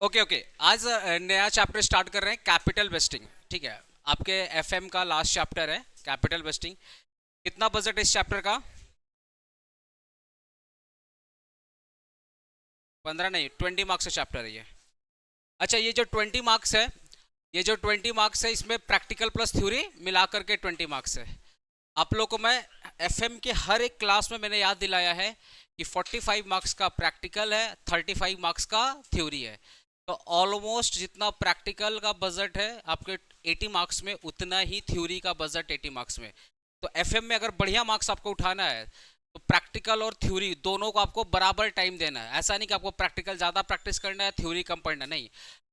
Okay okay. आज नया chapter start कर रहे हैं, कैपिटल वेस्टिंग। ठीक है, आपके एफएम का लास्ट चैप्टर है कैपिटल वेस्टिंग। कितना बजट है इस चैप्टर का? 15 नहीं, 20 मार्क्स का चैप्टर है ये। अच्छा, ये जो 20 मार्क्स है, ये जो 20 मार्क्स है, इसमें प्रैक्टिकल प्लस थ्योरी मिला करके 20 मार्क्स है। आप लोग को मैं एफएम के हर एक क्लास में मैंने याद दिलाया है कि 45 मार्क्स का प्रैक्टिकल है, 35 मार्क्स का थ्योरी है। तो ऑलमोस्ट जितना प्रैक्टिकल का बजट है आपके 80 मार्क्स में, उतना ही थ्योरी का बजट 80 मार्क्स में। तो एफएम में अगर बढ़िया मार्क्स आपको उठाना है तो प्रैक्टिकल और थ्योरी दोनों को आपको बराबर टाइम देना है। ऐसा नहीं कि आपको प्रैक्टिकल ज़्यादा प्रैक्टिस करना है, थ्योरी कम पढ़ना, नहीं।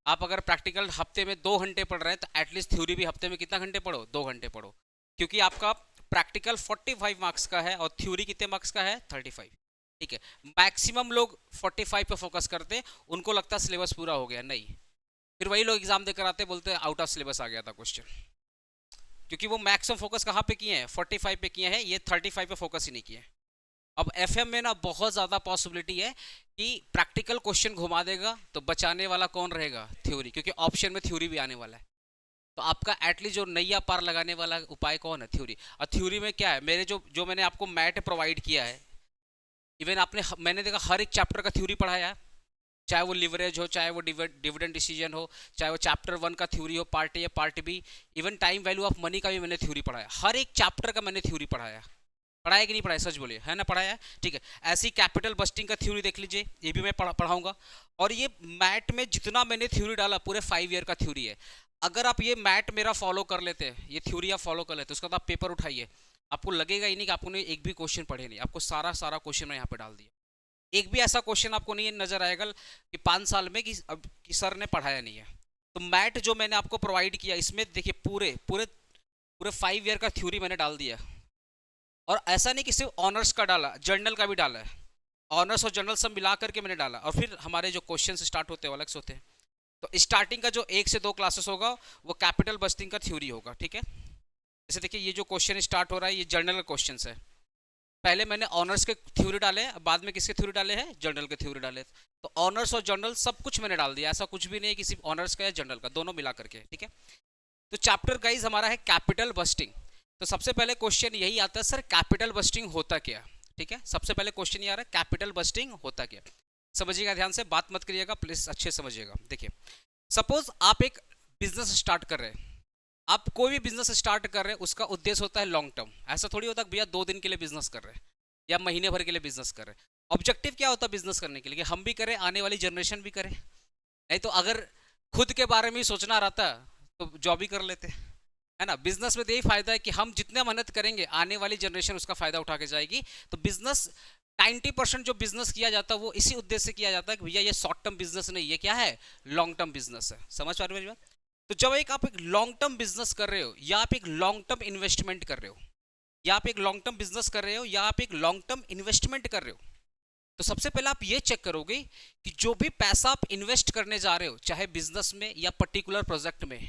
आप अगर प्रैक्टिकल हफ्ते में 2 घंटे पढ़ रहे हैं तो एटलीस्ट थ्योरी भी हफ्ते में कितना घंटे पढ़ो? 2 घंटे पढ़ो। क्योंकि आपका प्रैक्टिकल 45 मार्क्स का है और थ्योरी कितने मार्क्स का है? 35। ठीक है, मैक्सिमम लोग 45 पे फोकस करते हैं, उनको लगता है सिलेबस पूरा हो गया। नहीं, फिर वही लोग एग्जाम देकर आते बोलते हैं आउट ऑफ सिलेबस आ गया था क्वेश्चन। क्योंकि वो मैक्सिमम फोकस कहाँ पे किए हैं? 45 पे किए हैं, ये 35 पे फोकस ही नहीं किए। अब एफएम में ना बहुत ज़्यादा पॉसिबिलिटी है कि प्रैक्टिकल क्वेश्चन घुमा देगा, तो बचाने वाला कौन रहेगा? थ्योरी, क्योंकि ऑप्शन में थ्योरी भी आने वाला है। तो आपका एटलीस्ट जो नैया पार लगाने वाला उपाय कौन है? थ्योरी। और थ्योरी में क्या है, मेरे जो जो मैंने आपको मैट प्रोवाइड किया है, इवन आपने मैंने देखा हर एक चैप्टर का थ्योरी पढ़ाया है। चाहे वो लिवरेज हो, चाहे वो डिविडेंड डिसीजन हो, चाहे वो चैप्टर 1 का थ्योरी हो, part A part B, even time value of money का भी मैंने थ्योरी पढ़ाया। हर एक चैप्टर का मैंने थ्योरी पढ़ाया। पढ़ाया कि नहीं पढ़ाया? सच बोलिए, है ना? पढ़ाया है। ठीक है, ऐसी कैपिटल बस्टिंग का थ्योरी देख लीजिए, ये भी मैं पढ़ाऊंगा। और ये मैट में जितना मैंने थ्योरी डाला, पूरे 5 ईयर का थ्योरी है। अगर आप ये मैट मेरा फॉलो कर लेते हैं, ये थ्योरी आप फॉलो कर लेते हैं, उसके बाद आप पेपर उठाइए, आपको लगेगा ही नहीं कि आपने एक भी क्वेश्चन पढ़े नहीं। आपको सारा सारा क्वेश्चन मैं यहाँ पे डाल दिया। एक भी ऐसा क्वेश्चन आपको नहीं नजर आएगा कि 5 साल में कि सर ने पढ़ाया नहीं है। तो मैट जो मैंने आपको प्रोवाइड किया, इसमें देखिए पूरे पूरे पूरे 5 ईयर का थ्योरी मैंने डाल दिया। और ऐसा नहीं कि सिर्फ ऑनर्स का डाला, जर्नल का भी डाला है। ऑनर्स और जर्नल सब मिला करके मैंने डाला। और फिर हमारे जो क्वेश्चन स्टार्ट होते हैं अलग से होते हैं। तो स्टार्टिंग का जो 1 से 2 क्लासेस होगा वो कैपिटल बस्टिंग का थ्योरी होगा। ठीक है, जैसे देखिए ये जो क्वेश्चन स्टार्ट हो रहा है, ये जर्नल का क्वेश्चन है। पहले मैंने ऑनर्स के थ्योरी डाले, बाद में किसके थ्योरी डाले हैं? जर्नल के थ्योरी डाले। तो ऑनर्स और जर्नल सब कुछ मैंने डाल दिया, ऐसा कुछ भी नहीं है कि सिर्फ ऑनर्स का या जर्नल का, दोनों मिला करके। ठीक है, तो चैप्टर गाइज हमारा है कैपिटल बस्टिंग। तो सबसे पहले क्वेश्चन यही आता है, सर कैपिटल बस्टिंग होता क्या? ठीक है, सबसे पहले क्वेश्चन ये आ रहा है, कैपिटल बस्टिंग होता क्या? समझिएगा, ध्यान से बात मत करिएगा प्लीज, अच्छे समझिएगा। देखिए, सपोज आप एक बिजनेस स्टार्ट कर रहे हैं। आप कोई भी बिजनेस स्टार्ट कर रहे हैं, उसका उद्देश्य होता है लॉन्ग टर्म। ऐसा थोड़ी होता है भैया 2 दिन के लिए बिजनेस कर रहे हैं या महीने भर के लिए बिजनेस कर रहे हैं। ऑब्जेक्टिव क्या होता है बिजनेस करने के लिए? हम भी करें, आने वाली जनरेशन भी करे। नहीं तो अगर खुद के बारे में ही सोचना रहता तो जॉब ही कर लेते, है ना? बिजनेस में तो यही फायदा है कि हम जितने मेहनत करेंगे, आने वाली जनरेशन उसका फायदा उठा के जाएगी। तो बिजनेस 90% जो बिजनेस किया जाता है वो इसी उद्देश्य से किया जाता है कि भैया ये शॉर्ट टर्म बिजनेस नहीं, ये क्या है? लॉन्ग टर्म बिजनेस है। समझ पा रहे हो मेरी बात? तो जब आप एक लॉन्ग टर्म बिजनेस कर रहे हो, या आप एक लॉन्ग टर्म इन्वेस्टमेंट कर रहे हो, या आप एक लॉन्ग टर्म बिजनेस कर रहे हो, या आप एक लॉन्ग टर्म इन्वेस्टमेंट कर रहे हो, तो सबसे पहले आप ये चेक करोगे कि जो भी पैसा आप इन्वेस्ट करने जा रहे हो, चाहे बिजनेस में या पर्टिकुलर प्रोजेक्ट में,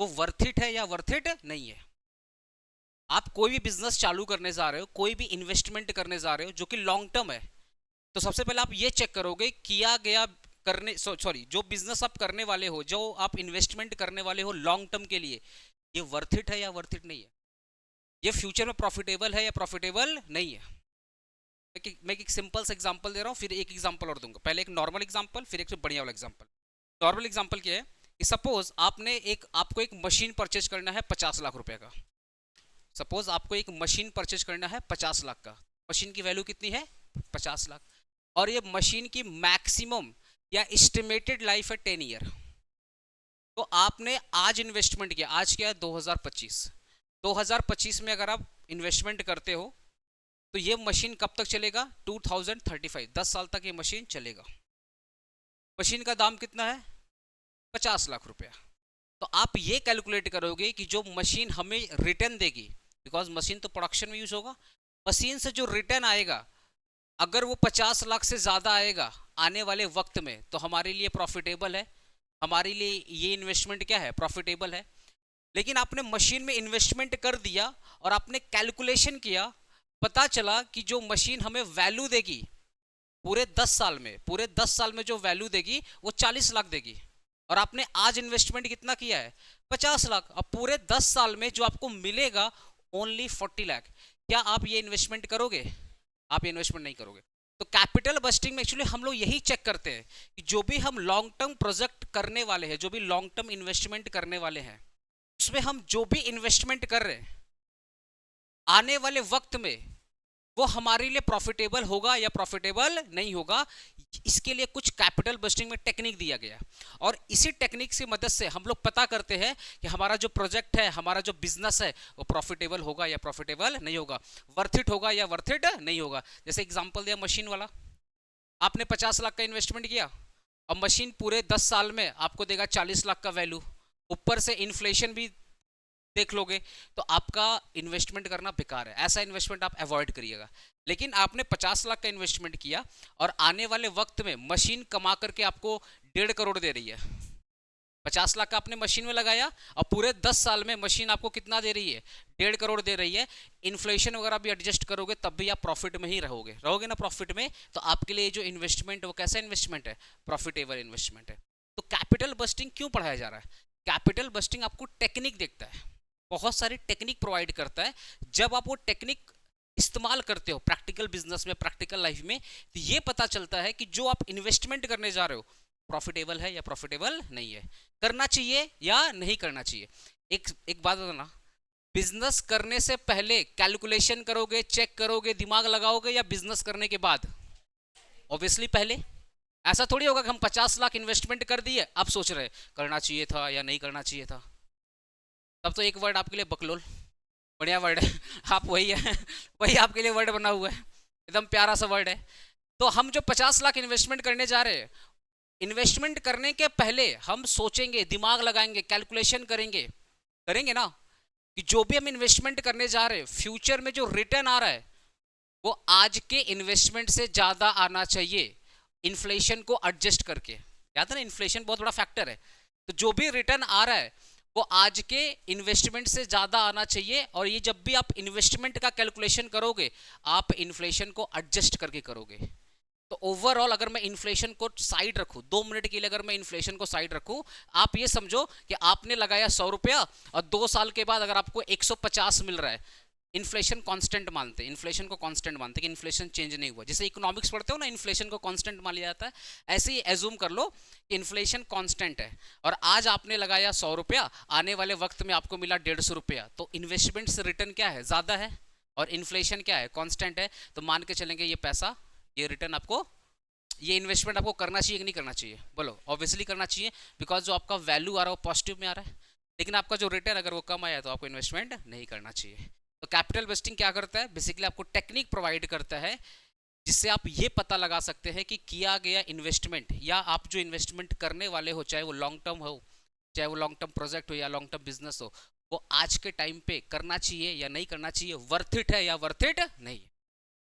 वो वर्थ इट है या वर्थ इट नहीं है। आप कोई भी बिजनेस चालू करने जा रहे हो, कोई भी इन्वेस्टमेंट करने जा रहे हो जो कि लॉन्ग टर्म है, तो सबसे पहले आप ये चेक करोगे किया गया करने सॉरी जो बिजनेस आप करने वाले हो, जो आप इन्वेस्टमेंट करने वाले हो लॉन्ग टर्म के लिए, ये वर्थ इट है या वर्थ इट नहीं है। ये फ्यूचर में प्रॉफिटेबल है या प्रॉफिटेबल नहीं है। मैं एक सिंपल सा एग्जांपल दे रहा हूँ, फिर एक एग्जांपल और दूंगा। पहले एक नॉर्मल एग्जांपल, फिर एक बढ़िया वाला एग्जांपल। नॉर्मल एग्जांपल क्या है कि सपोज आपको एक मशीन परचेज करना है 50 लाख रुपए का। सपोज आपको एक मशीन परचेज करना है 50 लाख का। मशीन की वैल्यू कितनी है? 50 लाख। और ये मशीन की मैक्सिमम या एस्टिमेटेड लाइफ है 10 ईयर। तो आपने आज इन्वेस्टमेंट किया, आज क्या है? 2025। 2025 में अगर आप इन्वेस्टमेंट करते हो तो ये मशीन कब तक चलेगा? 2035, 10 साल तक ये मशीन चलेगा। मशीन का दाम कितना है? 50 लाख रुपया। तो आप ये कैलकुलेट करोगे कि जो मशीन हमें रिटर्न देगी, बिकॉज मशीन तो प्रोडक्शन में यूज होगा, मशीन से जो रिटर्न आएगा, अगर वो 50 लाख से ज्यादा आएगा आने वाले वक्त में, तो हमारे लिए प्रॉफिटेबल है। हमारे लिए ये इन्वेस्टमेंट क्या है? प्रॉफिटेबल है। लेकिन आपने मशीन में इन्वेस्टमेंट कर दिया और आपने कैलकुलेशन किया, पता चला कि जो मशीन हमें वैल्यू देगी पूरे 10 साल में जो वैल्यू देगी वो 40 लाख देगी, और आपने आज इन्वेस्टमेंट कितना किया है, 50 लाख। अब पूरे 10 साल में जो आपको मिलेगा ओनली 40 लाख। क्या आप ये इन्वेस्टमेंट करोगे? आप ये इन्वेस्टमेंट नहीं करोगे। तो कैपिटल बस्टिंग में एक्चुअली हम लोग यही चेक करते हैं कि जो भी हम लॉन्ग टर्म प्रोजेक्ट करने वाले हैं, जो भी लॉन्ग टर्म इन्वेस्टमेंट करने वाले हैं, उसमें हम जो भी इन्वेस्टमेंट कर रहे हैं आने वाले वक्त में वो हमारे लिए प्रॉफिटेबल होगा या प्रॉफिटेबल नहीं होगा। इसके लिए कुछ कैपिटल बस्टिंग में टेक्निक दिया गया, और इसी टेक्निक की मदद से हम लोग पता करते हैं कि हमारा जो प्रोजेक्ट है, हमारा जो बिजनेस है, वो प्रॉफिटेबल होगा या प्रॉफिटेबल नहीं होगा, वर्थ इट होगा या वर्थ इट नहीं होगा। जैसे एग्जांपल दिया मशीन वाला, आपने 50 लाख का इन्वेस्टमेंट किया, अब मशीन पूरे 10 साल में आपको देगा 40 लाख का वैल्यू, ऊपर से इन्फ्लेशन भी देख लोगे, तो आपका इन्वेस्टमेंट करना बेकार है। ऐसा इन्वेस्टमेंट आप अवॉइड करिएगा। लेकिन आपने 50 लाख का इन्वेस्टमेंट किया और आने वाले वक्त में मशीन कमा करके आपको 1.5 करोड़ दे रही है। 50 लाख का आपने मशीन में लगाया और पूरे 10 साल में मशीन आपको कितना दे रही है, 1.5 करोड़ दे रही है। इन्फ्लेशन वगैरह भी एडजस्ट करोगे तब भी आप प्रॉफिट में ही रहोगे ना प्रॉफिट में। तो आपके लिए जो इन्वेस्टमेंट वो कैसा इन्वेस्टमेंट है, प्रॉफिटेबल इन्वेस्टमेंट है। तो कैपिटल बस्टिंग क्यों पढ़ाया जा रहा है? कैपिटल बस्टिंग आपको टेक्निक देखता है, बहुत सारी टेक्निक प्रोवाइड करता है। जब आप वो टेक्निक इस्तेमाल करते हो प्रैक्टिकल बिजनेस में, प्रैक्टिकल लाइफ में, तो ये पता चलता है कि जो आप इन्वेस्टमेंट करने जा रहे हो प्रॉफिटेबल है या प्रॉफिटेबल नहीं है, करना चाहिए या नहीं करना चाहिए। एक बात बताना, बिजनेस करने से पहले कैलकुलेशन करोगे, चेक करोगे, दिमाग लगाओगे, या बिजनेस करने के बाद? ऑब्वियसली पहले। ऐसा थोड़ी होगा कि हम 50 लाख इन्वेस्टमेंट कर दिए, अब सोच रहे करना चाहिए था या नहीं करना चाहिए था। तब तो एक वर्ड आपके लिए बकलोल, बढ़िया वर्ड है, आप वही है, वही आपके लिए वर्ड बना हुआ है, एकदम प्यारा सा वर्ड है। तो हम जो 50 लाख इन्वेस्टमेंट करने जा रहे हैं, इन्वेस्टमेंट करने के पहले हम सोचेंगे, दिमाग लगाएंगे, कैलकुलेशन करेंगे ना, कि जो भी हम इन्वेस्टमेंट करने जा रहे हैं फ्यूचर में जो रिटर्न आ रहा है वो आज के इन्वेस्टमेंट से ज्यादा आना चाहिए, इन्फ्लेशन को एडजस्ट करके। याद है ना, इन्फ्लेशन बहुत बड़ा फैक्टर है। तो जो भी रिटर्न आ रहा है वो आज के इन्वेस्टमेंट से ज़्यादा आना चाहिए। और ये जब भी आप इन्वेस्टमेंट का कैलकुलेशन करोगे, आप इन्फ्लेशन को एडजस्ट करके करोगे। तो ओवरऑल अगर मैं इन्फ्लेशन को साइड रखूं, 2 मिनट के लिए अगर मैं इन्फ्लेशन को साइड रखूं, आप ये समझो कि आपने लगाया 100 रुपया और 2 साल के बाद अगर आपको 150 मिल रहा है, इन्फ्लेशन कांस्टेंट मानते हैं, इन्फ्लेशन को कांस्टेंट मानते हैं कि इन्फ्लेशन चेंज नहीं हुआ। जैसे इकोनॉमिक्स पढ़ते हो ना, इन्फ्लेशन को कांस्टेंट मान लिया जाता है, ऐसे ही एज्यूम कर लो कि इन्फ्लेशन कांस्टेंट है और आज आपने लगाया 100 रुपया, आने वाले वक्त में आपको मिला 150 रुपया, तो इन्वेस्टमेंट से रिटर्न क्या है, ज़्यादा है, और इन्फ्लेशन क्या है, कांस्टेंट है। तो मान के चलेंगे ये पैसा, ये रिटर्न आपको, ये इन्वेस्टमेंट आपको करना चाहिए कि नहीं करना चाहिए? बोलो, ऑब्वियसली करना चाहिए, बिकॉज जो आपका वैल्यू आ रहा है वो पॉजिटिव में आ रहा है। लेकिन आपका जो रिटर्न अगर वो कम आया तो आपको इन्वेस्टमेंट नहीं करना चाहिए। तो कैपिटल बस्टिंग क्या करता है, बेसिकली आपको टेक्निक प्रोवाइड करता है जिससे आप ये पता लगा सकते हैं कि किया गया इन्वेस्टमेंट या आप जो इन्वेस्टमेंट करने वाले हो, चाहे वो लॉन्ग टर्म हो, चाहे वो लॉन्ग टर्म प्रोजेक्ट हो या लॉन्ग टर्म बिजनेस हो, वो आज के टाइम पे करना चाहिए या नहीं करना चाहिए, वर्थ इट है या वर्थ इट नहीं।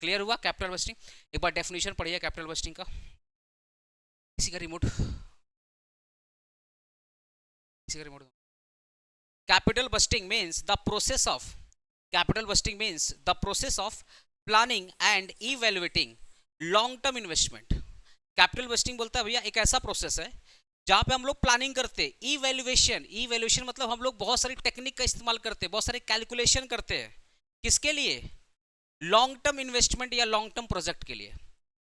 क्लियर हुआ कैपिटल बस्टिंग? एक बार डेफिनेशन पढ़िए कैपिटल बस्टिंग का। किसी का रिमोट, किसी का remote. Capital budgeting means the process of, capital busting means the process of planning and evaluating long term investment। capital busting बोलता है भैया एक ऐसा प्रोसेस है जहां पे हम लोग प्लानिंग करते हैं, इवैल्यूएशन मतलब हम लोग बहुत सारी टेक्निक का इस्तेमाल करते हैं, बहुत सारे कैलकुलेशन करते हैं, किसके लिए, लॉन्ग टर्म इन्वेस्टमेंट या लॉन्ग टर्म प्रोजेक्ट के लिए।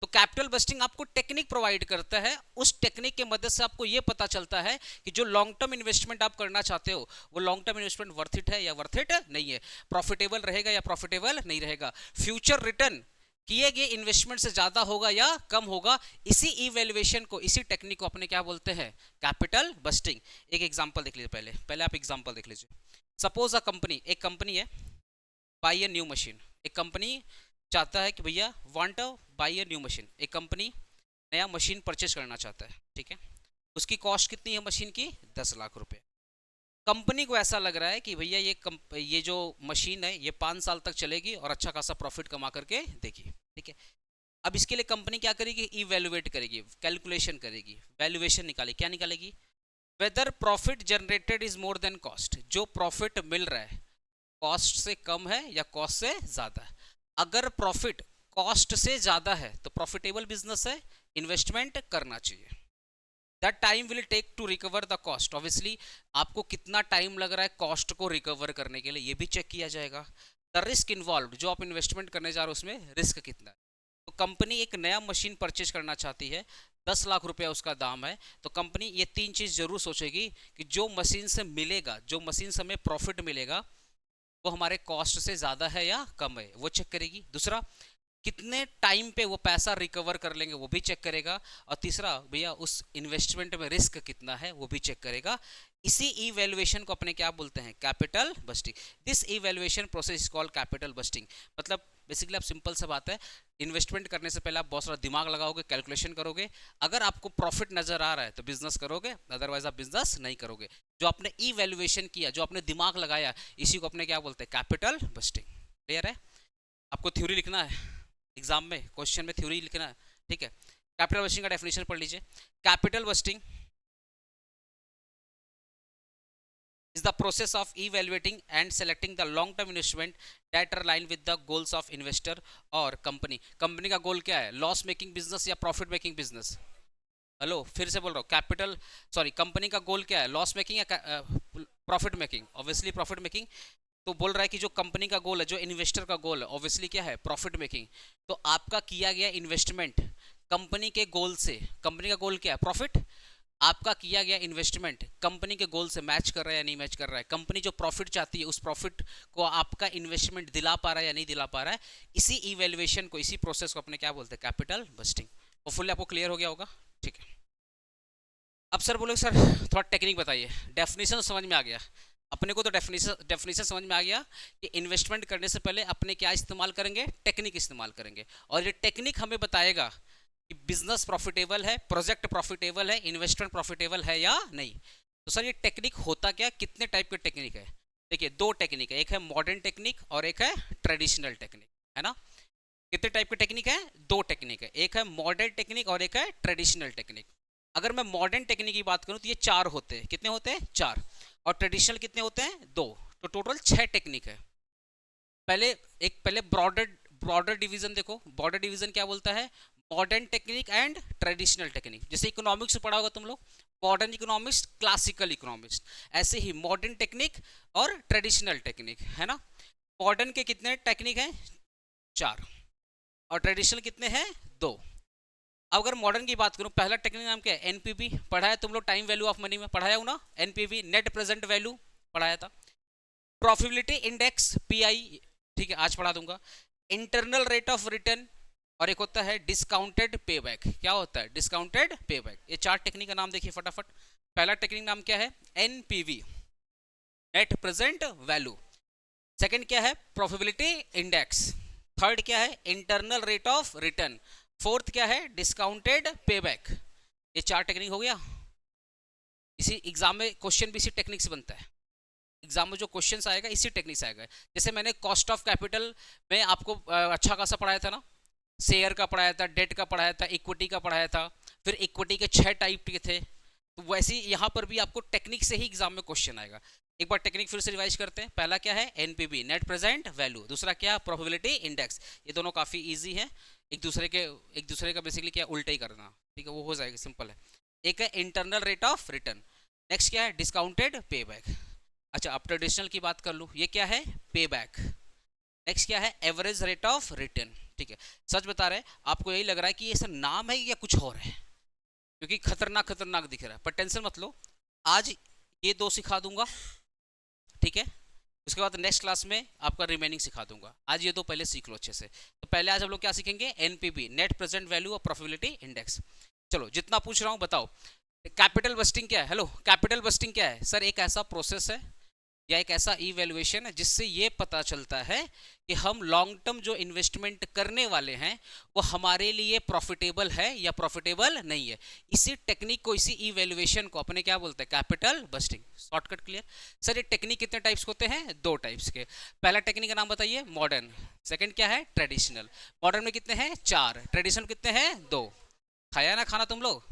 तो कैपिटल बस्टिंग आपको टेक्निक प्रोवाइड करता है, उस टेक्निक के मदद से आपको यह पता चलता है कि जो लॉन्ग टर्म इन्वेस्टमेंट आप करना चाहते हो वो long term investment worth it है या वर्थ इट नहीं है, प्रॉफिटेबल रहेगा या प्रॉफिटेबल नहीं रहेगा, फ्यूचर रिटर्न किए गए इन्वेस्टमेंट से ज्यादा होगा या कम होगा। इसी इवैल्यूएशन को, इसी टेक्निक को अपने क्या बोलते हैं, कैपिटल बस्टिंग। एक एग्जांपल देख लीजिए, पहले आप एग्जांपल देख लीजिए। सपोज अ कंपनी, एक कंपनी है, बाय अ न्यू मशीन। एक कंपनी चाहता है कि भैया want a by a new machine, एक कंपनी नया मशीन परचेज करना चाहता है, ठीक है। उसकी कॉस्ट कितनी है मशीन की, 10 लाख रुपए। कंपनी को ऐसा लग रहा है कि भैया ये जो मशीन है ये 5 साल तक चलेगी और अच्छा खासा प्रॉफिट कमा करके देगी, ठीक है। अब इसके लिए कंपनी क्या करेगी, इवैल्यूएट करेगी, कैलकुलेशन करेगी, वैल्यूएशन निकालेगी। क्या निकालेगी, weather profit generated is more than cost, जो प्रॉफिट मिल रहा है कॉस्ट से कम है या कॉस्ट से ज्यादा है। अगर प्रॉफिट कॉस्ट से ज़्यादा है तो प्रॉफिटेबल बिजनेस है, इन्वेस्टमेंट करना चाहिए। That time will take to recover the cost. Obviously आपको कितना टाइम लग रहा है कॉस्ट को रिकवर करने के लिए, ये भी चेक किया जाएगा। द रिस्क इन्वॉल्व, जो आप इन्वेस्टमेंट करने जा रहे हो उसमें रिस्क कितना है। तो कंपनी एक नया मशीन परचेज करना चाहती है, 10 लाख रुपया उसका दाम है, तो कंपनी ये 3 चीज़ जरूर सोचेगी कि जो मशीन से मिलेगा, जो मशीन से हमें प्रॉफिट मिलेगा वो हमारे कॉस्ट से ज़्यादा है या कम है, वो चेक करेगी। दूसरा, कितने टाइम पे वो पैसा रिकवर कर लेंगे वो भी चेक करेगा। और तीसरा, भैया उस इन्वेस्टमेंट में रिस्क कितना है वो भी चेक करेगा। इसी इवैल्यूएशन को अपने क्या बोलते हैं, capital budgeting. This evaluation process is called capital budgeting. मतलब बेसिकली आप सिंपल सा बात है, इन्वेस्टमेंट करने से पहले आप बहुत सारा दिमाग लगाओगे, कैलकुलेशन करोगे। अगर आपको प्रॉफिट नजर आ रहा है तो बिजनेस करोगे, अदरवाइज आप बिजनेस नहीं करोगे। जो आपने इवैल्यूएशन किया, जो आपने दिमाग लगाया, इसी को अपने क्या बोलते हैं, कैपिटल बस्टिंग। क्लियर है? आपको थ्योरी लिखना है एग्जाम में, क्वेश्चन में थ्योरी लिखना है, ठीक है। कैपिटल बस्टिंग का डेफिनेशन पढ़ लीजिए। Capital budgeting is the process of evaluating and selecting the long term investment that are aligned with the goals of investor और कंपनी। कंपनी का गोल क्या है, लॉस मेकिंग बिजनेस या प्रॉफिट मेकिंग बिजनेस? हेलो, फिर से बोल रहा हूँ, कैपिटल सॉरी कंपनी का गोल क्या है, लॉस मेकिंग या profit making? Obviously profit making. तो बोल रहा है कि जो कंपनी का गोल है, जो इन्वेस्टर का गोल है, ऑब्वियसली क्या है, प्रॉफिट मेकिंग। तो आपका किया गया इन्वेस्टमेंट कंपनी के गोल से, कंपनी का गोल क्या है, प्रॉफिट। आपका किया गया इन्वेस्टमेंट कंपनी के गोल से मैच कर रहा है या नहीं मैच कर रहा है। कंपनी जो प्रॉफिट चाहती है उस प्रॉफिट को आपका इन्वेस्टमेंट दिला पा रहा है या नहीं दिला पा रहा है। इसी इवैल्यूएशन को, इसी प्रोसेस को अपने क्या बोलते हैं, कैपिटल बस्टिंग। और फुल्ली आपको क्लियर हो गया होगा, ठीक है। अब सर बोलोगे सर थोड़ा टेक्निक बताइए। डेफिनेशन समझ में आ गया अपने को, तो डेफिनेशन समझ में आ गया कि इन्वेस्टमेंट करने से पहले अपने क्या इस्तेमाल करेंगे, टेक्निक इस्तेमाल करेंगे। और ये टेक्निक हमें बताएगा कि बिजनेस प्रॉफिटेबल है, प्रोजेक्ट प्रॉफिटेबल है, इन्वेस्टमेंट प्रॉफिटेबल है या नहीं। तो सर ये टेक्निक होता क्या, कितने टाइप के टेक्निक है? देखिए दो टेक्निक है, एक है मॉडर्न टेक्निक और एक है ट्रेडिशनल टेक्निक, है ना। कितने टाइप के टेक्निक है, दो टेक्निक है, एक है मॉडर्न टेक्निक और एक है ट्रेडिशनल टेक्निक। अगर मैं मॉडर्न टेक्निक की बात करूं तो ये 4 होते हैं। कितने होते हैं, 4। और ट्रेडिशनल कितने होते हैं, 2। तो टोटल 6 टेक्निक है। पहले ब्रॉडर ब्रॉडर डिवीजन देखो। ब्रॉडर डिवीजन क्या बोलता है, modern technique and traditional technique. जैसे इकोनॉमिक्स पढ़ा होगा तुम लोग, मॉडर्न इकोनॉमिक्स, क्लासिकल इकोनॉमिक्स, ऐसे ही मॉडर्न टेक्निक और ट्रेडिशनल टेक्निक, है ना। मॉडर्न के कितने टेक्निक हैं, 4। और ट्रेडिशनल कितने हैं, 2। अगर मॉडर्न की बात करूं, पहला टेक्निक नाम क्या है, एनपीवी। पढ़ाया तुम लोग, टाइम वैल्यू ऑफ मनी में पढ़ाया हूं ना, एनपीवी, नेट प्रेजेंट वैल्यू पढ़ाया था। प्रॉफिटेबिलिटी इंडेक्स, पीआई, ठीक है, आज पढ़ा दूंगा। इंटरनल रेट ऑफ रिटर्न, और एक होता है डिस्काउंटेड पेबैक। क्या होता है, डिस्काउंटेड पेबैक। ये 4 टेक्निक का नाम देखिए फटाफट। पहला टेक्निक नाम क्या है, NPV, net present value. Second क्या है, प्रॉफिटेबिलिटी इंडेक्स। थर्ड क्या है, internal rate of return. Fourth क्या है, डिस्काउंटेड पेबैक। ये 4 टेक्निक हो गया। इसी एग्जाम में क्वेश्चन भी इसी टेक्निक से बनता है। एग्जाम में जो क्वेश्चन आएगा इसी टेक्निक से आएगा। जैसे मैंने कॉस्ट ऑफ कैपिटल में आपको अच्छा खासा पढ़ाया था ना, शेयर का पढ़ाया था, डेट का पढ़ाया था, इक्विटी का पढ़ाया था, फिर इक्विटी के 6 टाइप के थे। तो वैसे ही यहाँ पर भी आपको टेक्निक से ही एग्जाम में क्वेश्चन आएगा। एक बार टेक्निक फिर से रिवाइज करते हैं। पहला क्या है, एनपीवी, नेट प्रेजेंट वैल्यू। दूसरा क्या, प्रोबेबिलिटी इंडेक्स। ये दोनों काफी इजी है, एक दूसरे का बेसिकली क्या, उल्टा ही करना, ठीक है, वो हो जाएगा, सिंपल है। एक है internal rate of return. Next क्या है, डिस्काउंटेड पे बैक। अच्छा, अब ट्रेडिशनल की बात कर लूँ, ये क्या है, पे बैक। नेक्स्ट क्या है, एवरेज रेट ऑफ रिटर्न। ठीक है, सच बता रहे हैं, आपको यही लग रहा है कि ये सब नाम है या कुछ और है, क्योंकि खतरनाक खतरनाक दिख रहा है, पर टेंशन मत लो, आज ये 2 सिखा दूंगा, ठीक है। उसके बाद नेक्स्ट क्लास में आपका रिमेनिंग सिखा दूंगा। आज ये 2 पहले सीख लो अच्छे से। तो पहले आज हम लोग क्या सीखेंगे, एनपीवी, नेट प्रेजेंट वैल्यू और प्रॉफिटेबिलिटी इंडेक्स। चलो, जितना पूछ रहा हूँ बताओ। कैपिटल बस्टिंग क्या है, हेलो, कैपिटल बस्टिंग क्या है सर? एक ऐसा प्रोसेस है या एक ऐसा इवैल्यूएशन है जिससे ये पता चलता है कि हम लॉन्ग टर्म जो इन्वेस्टमेंट करने वाले हैं वो हमारे लिए प्रॉफिटेबल है या प्रॉफिटेबल नहीं है। इसी टेक्निक को, इसी इवैल्यूएशन को अपने क्या बोलते हैं, capital budgeting. Shortcut clear? Sir ये टेक्निक कितने टाइप्स होते हैं, 2 टाइप्स के। पहला टेक्निक का नाम बताइए, मॉडर्न। सेकंड क्या है, ट्रेडिशनल। मॉडर्न में कितने हैं, 4। ट्रेडिशनल कितने हैं, 2। खाया ना खाना तुम लोग?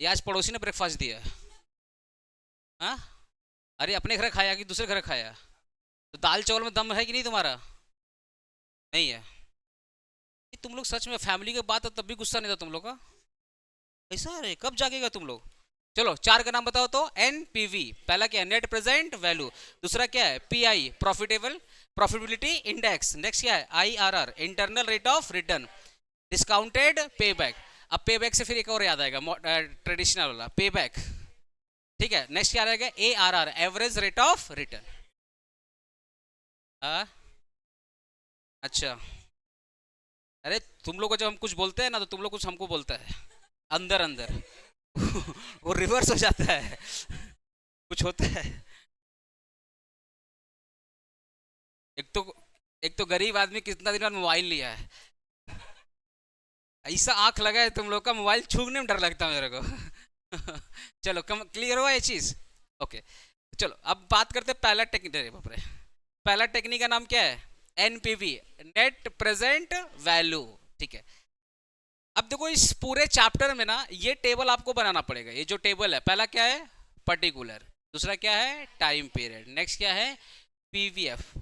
ये आज पड़ोसी ने ब्रेकफास्ट दिया, हाँ? अरे अपने घर खाया कि दूसरे घर खाया? तो दाल चावल में दम है कि नहीं तुम्हारा? नहीं है। तुम लोग सच में फैमिली की बात है तब भी गुस्सा नहीं था तुम लोग का? ऐसा है, कब जागेगा तुम लोग? चलो चार का नाम बताओ तो। एनपीवी पहला क्या है? Net present value. दूसरा क्या है? Pi profitable profitability index. Next क्या है? IRR internal rate of return. Discounted pay back. अब पे बैक से फिर एक और याद आएगा, ट्रेडिशनल वाला पे बैक। ठीक है, नेक्स्ट क्या रहेगा? A R R average rate of return. अच्छा, अरे तुम लोग को जब हम कुछ बोलते हैं ना तो तुम लोग कुछ हमको बोलता है अंदर अंदर। वो रिवर्स हो जाता है, कुछ होता है। एक तो एक तो गरीब आदमी कितना दिन बाद मोबाइल लिया है, ऐसा आंख लगा है तुम लोग का, मोबाइल छूने में डर लगता है मेरे को। चलो कम क्लियर हुआ ये चीज? ओके, चलो अब बात करते हैं पहला टेक्निक। बाप रे, पहला टेक्निक का नाम क्या है? NPV net present value. ठीक है, अब देखो इस पूरे चैप्टर में ना ये टेबल आपको बनाना पड़ेगा। ये जो टेबल है, पहला क्या है? पर्टिकुलर। दूसरा क्या है? Time period. नेक्स्ट क्या है? PVF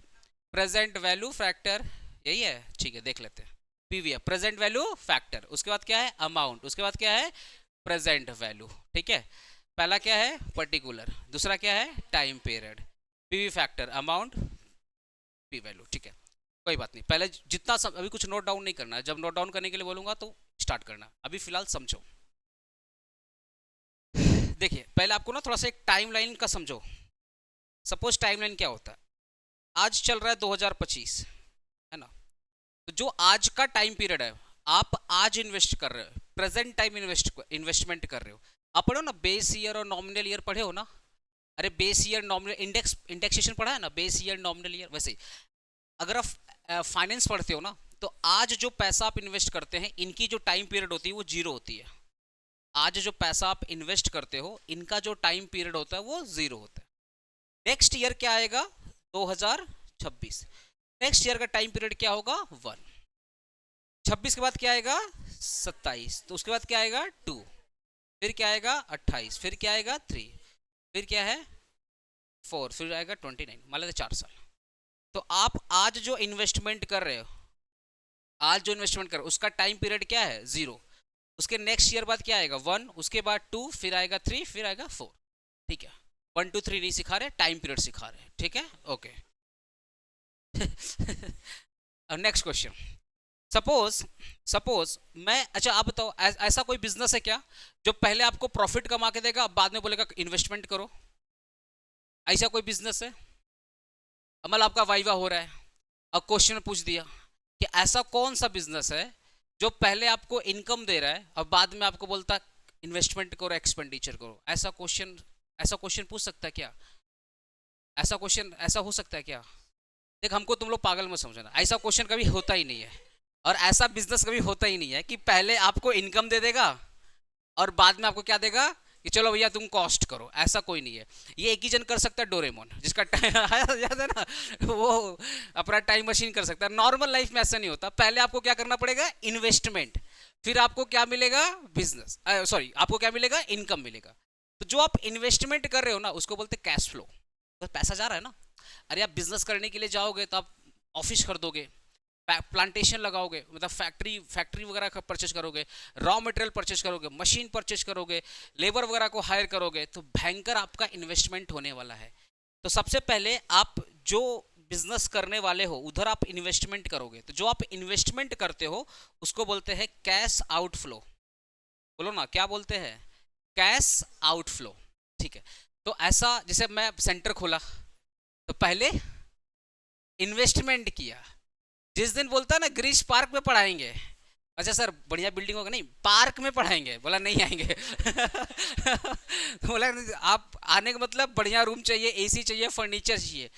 present value factor. यही है, ठीक है देख लेते हैं। PVF present value factor. उसके बाद क्या है? अमाउंट। उसके बाद क्या है? Present value. ठीक है, पहला क्या है? पर्टिकुलर। दूसरा क्या है? Time period. PV factor, amount, P value. ठीक है, कोई बात नहीं। पहले जितना अभी कुछ नोट डाउन नहीं करना है, जब नोट डाउन करने के लिए बोलूंगा तो स्टार्ट करना। अभी फिलहाल समझो। देखिए पहले आपको ना थोड़ा सा एक टाइमलाइन का समझो। सपोज टाइमलाइन क्या होता है? आज चल रहा है 2025, है ना? तो जो आज का टाइम पीरियड है, आप आज इन्वेस्ट कर रहे हो, प्रेजेंट टाइम इन्वेस्टमेंट कर रहे हो। आप पढ़ो ना बेस ईयर और नॉमिनल ईयर, पढ़े हो ना? अरे बेस ईयर नॉमिनल इंडेक्सेशन पढ़ा है ना, बेस ईयर नॉमिनल ईयर। वैसे ही अगर आप फाइनेंस पढ़ते हो ना, तो आज जो पैसा आप इन्वेस्ट करते हैं इनकी जो टाइम पीरियड होती है वो जीरो होती है। आज जो पैसा आप इन्वेस्ट करते हो इनका जो टाइम पीरियड होता है वो जीरो होता है। नेक्स्ट ईयर क्या आएगा? 2026। नेक्स्ट ईयर का टाइम पीरियड क्या होगा? 1। 26 के बाद क्या आएगा? 27। तो उसके बाद क्या आएगा? 2। फिर क्या आएगा? 28। फिर क्या आएगा? 3। फिर क्या है? 4। फिर आएगा 29। मान लेते 4 साल। तो आप आज जो इन्वेस्टमेंट कर रहे हो, आज जो इन्वेस्टमेंट कर रहे हो उसका टाइम पीरियड क्या है? 0। उसके नेक्स्ट ईयर बाद क्या आएगा? 1। उसके बाद 2, फिर आएगा 3, फिर आएगा 4। ठीक है, 1 2 3 नहीं सिखा रहे, टाइम पीरियड सिखा रहे। ठीक है, okay. Next question. Suppose suppose मैं, अच्छा आप बताओ, ऐसा कोई बिजनेस है क्या जो पहले आपको प्रॉफिट कमा के देगा, बाद में बोलेगा इन्वेस्टमेंट करो? ऐसा कोई बिजनेस है? अमल आपका वाइवा हो रहा है, अब क्वेश्चन पूछ दिया कि ऐसा कौन सा बिजनेस है जो पहले आपको इनकम दे रहा है और बाद में आपको बोलता है इन्वेस्टमेंट करो, एक्सपेंडिचर करो? ऐसा क्वेश्चन पूछ सकता है क्या? ऐसा क्वेश्चन ऐसा हो सकता है क्या? देख हमको तुम लोग पागल मत समझना, ऐसा क्वेश्चन कभी होता ही नहीं है। और ऐसा बिजनेस कभी होता ही नहीं है कि पहले आपको इनकम दे देगा और बाद में आपको क्या देगा कि चलो भैया तुम कॉस्ट करो। ऐसा कोई नहीं है। ये एक ही जन कर सकता है, डोरेमोन, जिसका टाइम याद है ना, वो अपना टाइम मशीन कर सकता है। नॉर्मल लाइफ में ऐसा नहीं होता। पहले आपको क्या करना पड़ेगा? इन्वेस्टमेंट। फिर आपको क्या मिलेगा? बिजनेस, सॉरी, आपको क्या मिलेगा? इनकम मिलेगा। तो जो आप इन्वेस्टमेंट कर रहे हो ना उसको बोलते कैश फ्लो। तो पैसा जा रहा है ना। अरे आप बिजनेस करने के लिए जाओगे तो आप ऑफिस खरीदोगे, प्लांटेशन लगाओगे, मतलब फैक्ट्री वगैरह का परचेज करोगे, रॉ मटेरियल परचेज करोगे, मशीन परचेज करोगे, लेबर वगैरह को हायर करोगे, तो भयंकर आपका इन्वेस्टमेंट होने वाला है। तो सबसे पहले आप जो बिजनेस करने वाले हो उधर आप इन्वेस्टमेंट करोगे। तो जो आप इन्वेस्टमेंट करते हो उसको बोलते हैं कैश आउटफ्लो। बोलो ना, क्या बोलते हैं? Cash outflow. ठीक है, तो ऐसा जैसे मैं सेंटर खोला तो पहले इन्वेस्टमेंट किया। जिस दिन बोलता है ना ग्रीश पार्क में पढ़ाएंगे, अच्छा सर बढ़िया बिल्डिंग होगा, नहीं पार्क में पढ़ाएंगे, बोला नहीं आएंगे। तो बोला आप आने का मतलब बढ़िया रूम चाहिए, एसी चाहिए, फर्नीचर चाहिए।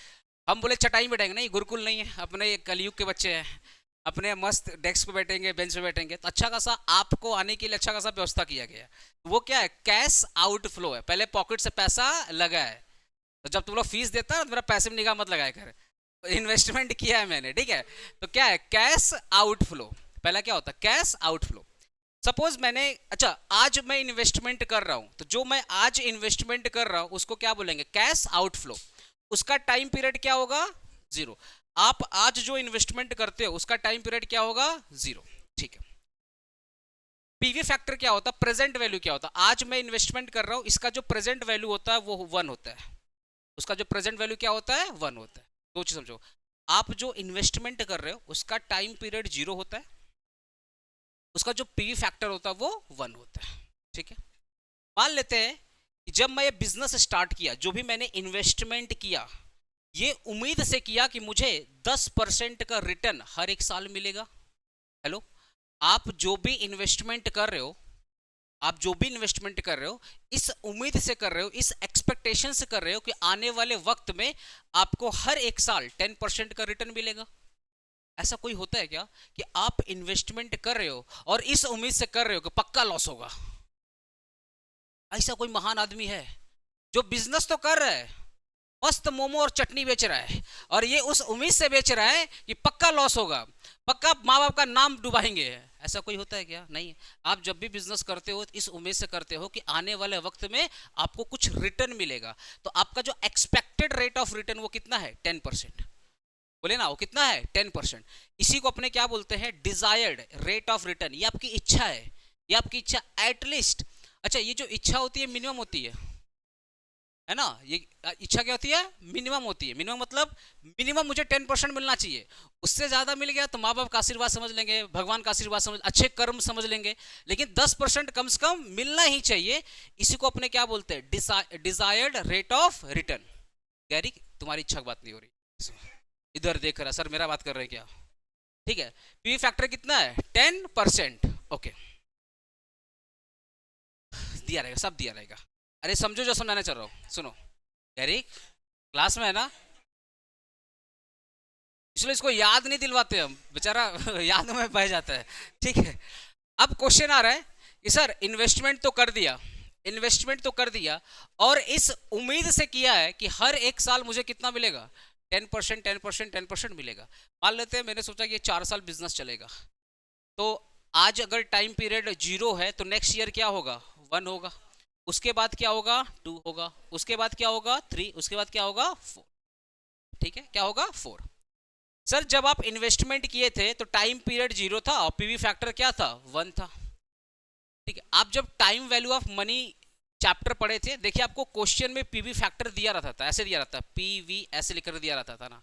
हम बोले चटाई में बैठेंगे, नहीं गुरुकुल नहीं है, अपने कलयुग के बच्चे हैं, अपने मस्त डेस्क पे बैठेंगे, बेंच पे बैठेंगे। तो अच्छा खासा आपको आने के लिए अच्छा खासा व्यवस्था किया गया है। वो क्या है? कैश आउटफ्लो है। पहले पॉकेट से पैसा लगा है, तो जब तुम लोग फीस देता है तो मेरा पैसे में निगाह मत लगाया कर, इन्वेस्टमेंट किया है मैंने। ठीक है, तो क्या है? Cash outflow. पहला क्या होता है? Cash outflow. सपोज मैंने, अच्छा आज मैं इन्वेस्टमेंट कर रहा हूं, तो जो मैं आज इन्वेस्टमेंट कर रहा हूं उसको क्या बोलेंगे? Cash outflow. उसका टाइम पीरियड क्या होगा? 0। आप आज जो इन्वेस्टमेंट करते हो उसका टाइम पीरियड क्या होगा? 0। ठीक है। पीवी फैक्टर क्या होता है, प्रेजेंट वैल्यू क्या होता है। आज मैं इन्वेस्टमेंट कर रहा हूं, इसका जो प्रेजेंट वैल्यू होता है वो 1 होता है। उसका जो प्रेजेंट वैल्यू क्या होता है, 1 होता है। दो चीज समझो, आप जो इन्वेस्टमेंट कर रहे हो उसका टाइम पीरियड 0 होता है, उसका जो पीवी फैक्टर होता है वो 1 होता है। ठीक है, मान लेते हैं कि जब मैं ये बिजनेस स्टार्ट किया, जो भी मैंने इन्वेस्टमेंट किया, ये उम्मीद से किया कि मुझे 10% का रिटर्न हर एक साल मिलेगा। हेलो, आप जो भी इन्वेस्टमेंट कर रहे हो, आप जो भी इन्वेस्टमेंट कर रहे हो, इस उम्मीद से कर रहे हो, इस एक्सपेक्टेशन से कर रहे हो कि आने वाले वक्त में आपको हर एक साल 10% का रिटर्न मिलेगा। ऐसा कोई होता है क्या कि आप इन्वेस्टमेंट कर रहे हो और इस उम्मीद से कर रहे हो कि पक्का लॉस होगा? ऐसा कोई महान आदमी है जो बिजनेस तो कर रहा है, मस्त मोमो और चटनी बेच रहा है, और ये उस उम्मीद से बेच रहा है कि पक्का लॉस होगा, पक्का माँ बाप का नाम डुबाएंगे? ऐसा कोई होता है क्या? नहीं। आप जब भी बिजनेस करते हो इस उम्मीद से करते हो कि आने वाले वक्त में आपको कुछ रिटर्न मिलेगा। तो आपका जो एक्सपेक्टेड रेट ऑफ रिटर्न वो कितना है? 10%। बोले ना, वो कितना है? 10%। इसी को अपने क्या बोलते हैं? Desired rate of return. ये आपकी इच्छा है, ये आपकी इच्छा एटलीस्ट। अच्छा, ये जो इच्छा होती है मिनिमम होती है ना? ये इच्छा क्या होती है? मिनिमम होती है। मिनिमम मतलब मिनिमम मुझे 10% मिलना चाहिए। उससे ज्यादा मिल गया तो माँ बाप का आशीर्वाद समझ लेंगे, भगवान का आशीर्वाद समझ, अच्छे कर्म समझ लेंगे, लेकिन 10% कम से कम मिलना ही चाहिए। इसी को अपने क्या बोलते हैं? Desired rate of return. Gary, तुम्हारी इच्छा की बात नहीं हो रही, इधर देख रहा सर, मेरा बात कर रहे हैं क्या? ठीक है, पी फैक्टर कितना है? 10%। ओके, दिया रहेगा, सब दिया रहेगा। अरे समझो जो समझाना चाह रहा हूं, सुनो। गैरी क्लास में है ना, इसलिए इसको याद नहीं दिलवाते हम, बेचारा याद में बह जाता है। ठीक है, अब क्वेश्चन आ रहा है कि सर इन्वेस्टमेंट तो कर दिया, इन्वेस्टमेंट तो कर दिया, और इस उम्मीद से किया है कि हर एक साल मुझे कितना मिलेगा? 10%, 10%, 10% मिलेगा। मान लेते हैं मैंने सोचा कि ये 4 साल बिजनेस चलेगा, तो आज अगर टाइम पीरियड 0 है तो नेक्स्ट ईयर क्या होगा? 1 होगा। उसके बाद क्या होगा? 2 होगा। उसके बाद क्या होगा? 3। उसके बाद क्या होगा? 4। ठीक है, क्या होगा? 4। सर जब आप इन्वेस्टमेंट किए थे तो टाइम पीरियड 0 था और पीवी फैक्टर क्या था? 1 था। ठीक है, आप जब time value of money chapter पढ़े थे, देखिए आपको क्वेश्चन में पीवी फैक्टर दिया रहता था, ऐसे दिया रहता, पीवी ऐसे लिखकर दिया रहता था ना,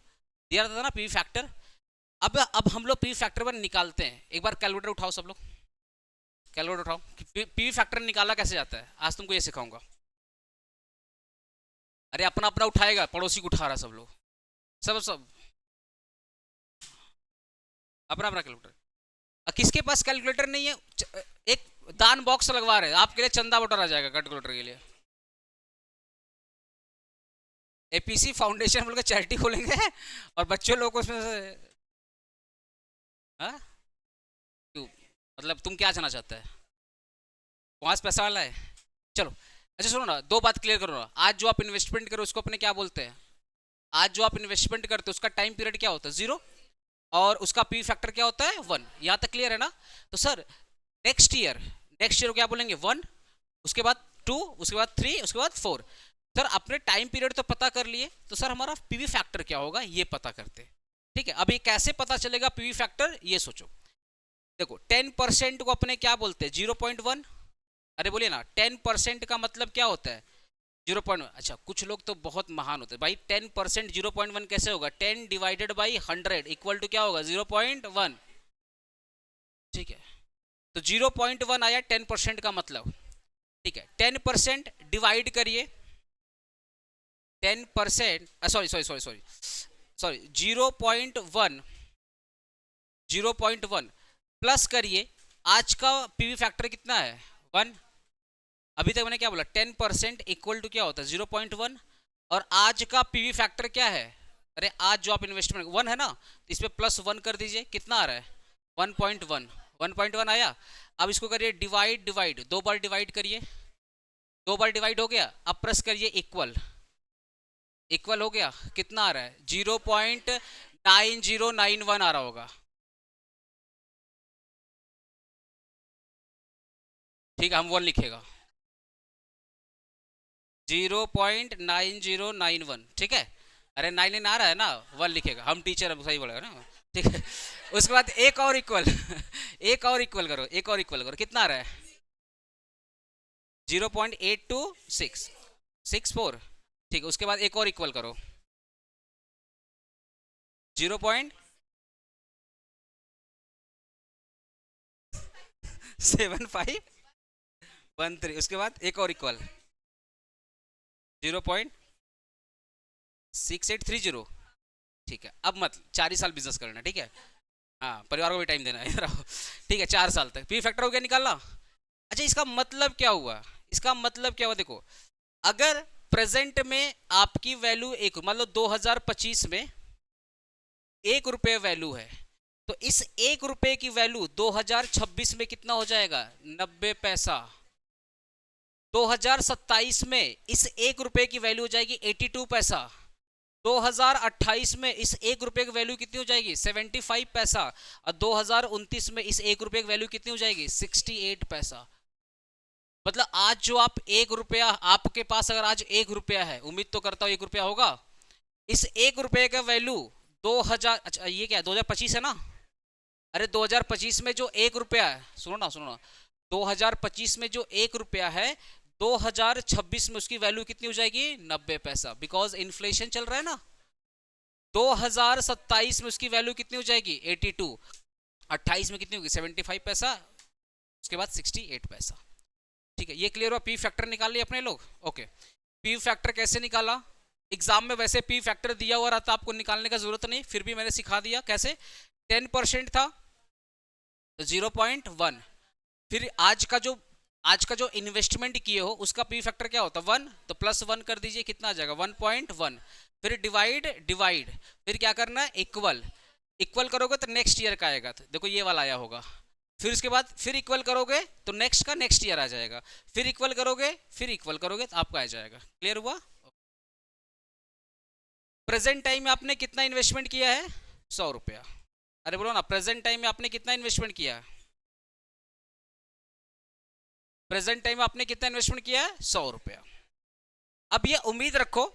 दिया रहता था ना पीवी फैक्टर। अब हम लोग पीवी फैक्टर पर निकालते हैं। एक बार कैलकुलेटर उठाओ सब लोग, कैलकुलेटर उठाओ। पीवी फैक्टर निकाला कैसे जाता है, आज तुमको ये सिखाऊंगा। अरे अपना अपना उठाएगा, पड़ोसी को उठा रहा सब लोग, सब सब अपना अपना कैलकुलेटर। किसके पास कैलकुलेटर नहीं है, एक दान बॉक्स लगवा रहे हैं आपके लिए, चंदा बटोरा जाएगा कैलकुलेटर के लिए। एपीसी फाउंडेशन बोल के चैरिटी खोलेंगे और बच्चों लोगों को उसमें से, हाँ? क्यों, मतलब तुम क्या जानना चाहता है? पास पैसा वाला है? चलो अच्छा सुनो ना, दो बात क्लियर करो ना। आज जो आप इन्वेस्टमेंट करो उसको अपने क्या बोलते हैं? आज जो आप इन्वेस्टमेंट करते हो उसका टाइम पीरियड क्या होता है? 0, और उसका पी फैक्टर क्या होता है? 1। यहाँ तक क्लियर है ना? तो सर नेक्स्ट ईयर क्या बोलेंगे? 1, उसके बाद 2, उसके बाद 3, उसके बाद 4। सर अपने टाइम पीरियड तो पता कर लिए, तो सर हमारा पीवी फैक्टर क्या होगा ये पता करते हैं। ठीक है, अभी कैसे पता चलेगा पीवी फैक्टर, ये सोचो। देखो 10% को अपने क्या बोलते हैं? 0.1। अरे बोलिए ना, 10% का मतलब क्या होता है? 0.1। अच्छा, कुछ लोग तो बहुत महान होते हैं भाई, 10% 0.1 कैसे होगा? 10 डिवाइडेड बाई 100 इक्वल टू क्या होगा? 0.1। ठीक है, तो 0.1 आया 10% का मतलब। ठीक है, 10% डिवाइड करिए 10%, sorry sorry sorry sorry sorry 0.1 plus करिए, आज का पीवी फैक्टर कितना है? 1। अभी तक मैंने क्या बोला? 10% इक्वल टू क्या होता है? 0.1। और आज का पीवी फैक्टर क्या है? अरे आज जो आप इन्वेस्टमेंट 1 है ना, तो इस पे +1 कर दीजिए, कितना आ रहा है? 1.1। 1.1 आया। अब इसको करिए डिवाइड, 2 बार डिवाइड करिए, 2 बार डिवाइड हो गया। अब प्रेस करिए इक्वल, इक्वल हो गया। कितना आ रहा है? 0.9091 आ रहा होगा। ठीक है, हम 1 लिखेगा, 0.9091। ठीक है, अरे 9 आ रहा है ना, 1 लिखेगा, हम टीचर, हम सही बोलेगा ना। ठीक है। उसके बाद एक और इक्वल एक और इक्वल करो, एक और इक्वल करो, कितना आ रहा है? 0.8264। ठीक है, उसके बाद एक और इक्वल करो, 0.7513। उसके बाद एक और इक्वल 0.6830। ठीक है, अब मत 4 ही साल बिजनेस करना, ठीक है। हाँ, परिवार को भी टाइम देना है, इधर आओ। ठीक है, 4 साल तक पी फैक्टर हो गया निकालना। अच्छा, इसका मतलब क्या हुआ? इसका मतलब क्या हुआ, देखो, अगर प्रेजेंट में आपकी वैल्यू एक, मान लो 2025 में 1 रुपये वैल्यू है, तो इस 1 रुपये की वैल्यू 2026 में कितना हो जाएगा? 90 पैसा। 2027 में इस 1 रुपये की वैल्यू हो जाएगी 82 पैसा। 2028 में इस 1 रुपये की वैल्यू कितनी हो जाएगी? 75 पैसा। और 2029 में इस 1 रुपये की वैल्यू कितनी हो जाएगी? 68 पैसा। मतलब आज जो आप 1 रुपया, आपके पास अगर आज 1 रुपया है, उम्मीद तो करता हूं 1 रुपया होगा, इस 1 रुपये का वैल्यू 2000, अच्छा ये क्या है, 2025 है ना? अरे 2025 में जो 1 रुपया है, सुनो ना सुनो ना, 2025 में जो 1 रुपया है, 2026 में उसकी वैल्यू कितनी हो जाएगी? 90 पैसा, बिकॉज इन्फ्लेशन चल रहा है ना। 2027 में उसकी वैल्यू कितनी हो जाएगी? 82। 28 में कितनी होगी? 75 पैसा। उसके बाद 68 पैसा। ठीक है, ये क्लियर हुआ? पी फैक्टर निकाल लिया अपने लोग। ओके, पी फैक्टर कैसे निकाला? एग्जाम में वैसे पी फैक्टर दिया हुआ रहता, आपको निकालने का जरूरत नहीं, फिर भी मैंने सिखा दिया कैसे। 10% था तो 0.1। फिर आज का जो इन्वेस्टमेंट किए हो उसका पी फैक्टर क्या होता है? 1। तो +1 कर दीजिए, कितना आ जाएगा? 1.1। फिर डिवाइड डिवाइड, फिर क्या करना है? इक्वल। इक्वल करोगे तो नेक्स्ट ईयर का आएगा, तो देखो ये वाला आया होगा। फिर उसके बाद फिर इक्वल करोगे तो नेक्स्ट का नेक्स्ट ईयर आ जाएगा। फिर इक्वल करोगे, फिर इक्वल करोगे तो आपका आ जाएगा। क्लियर हुआ? प्रेजेंट टाइम में आपने कितना इन्वेस्टमेंट किया है? 100 रुपया। अरे बोलो ना, प्रेजेंट टाइम में आपने कितना इन्वेस्टमेंट किया है? प्रेजेंट टाइम में आपने कितना इन्वेस्टमेंट किया है? 100 रुपया। अब ये उम्मीद रखो,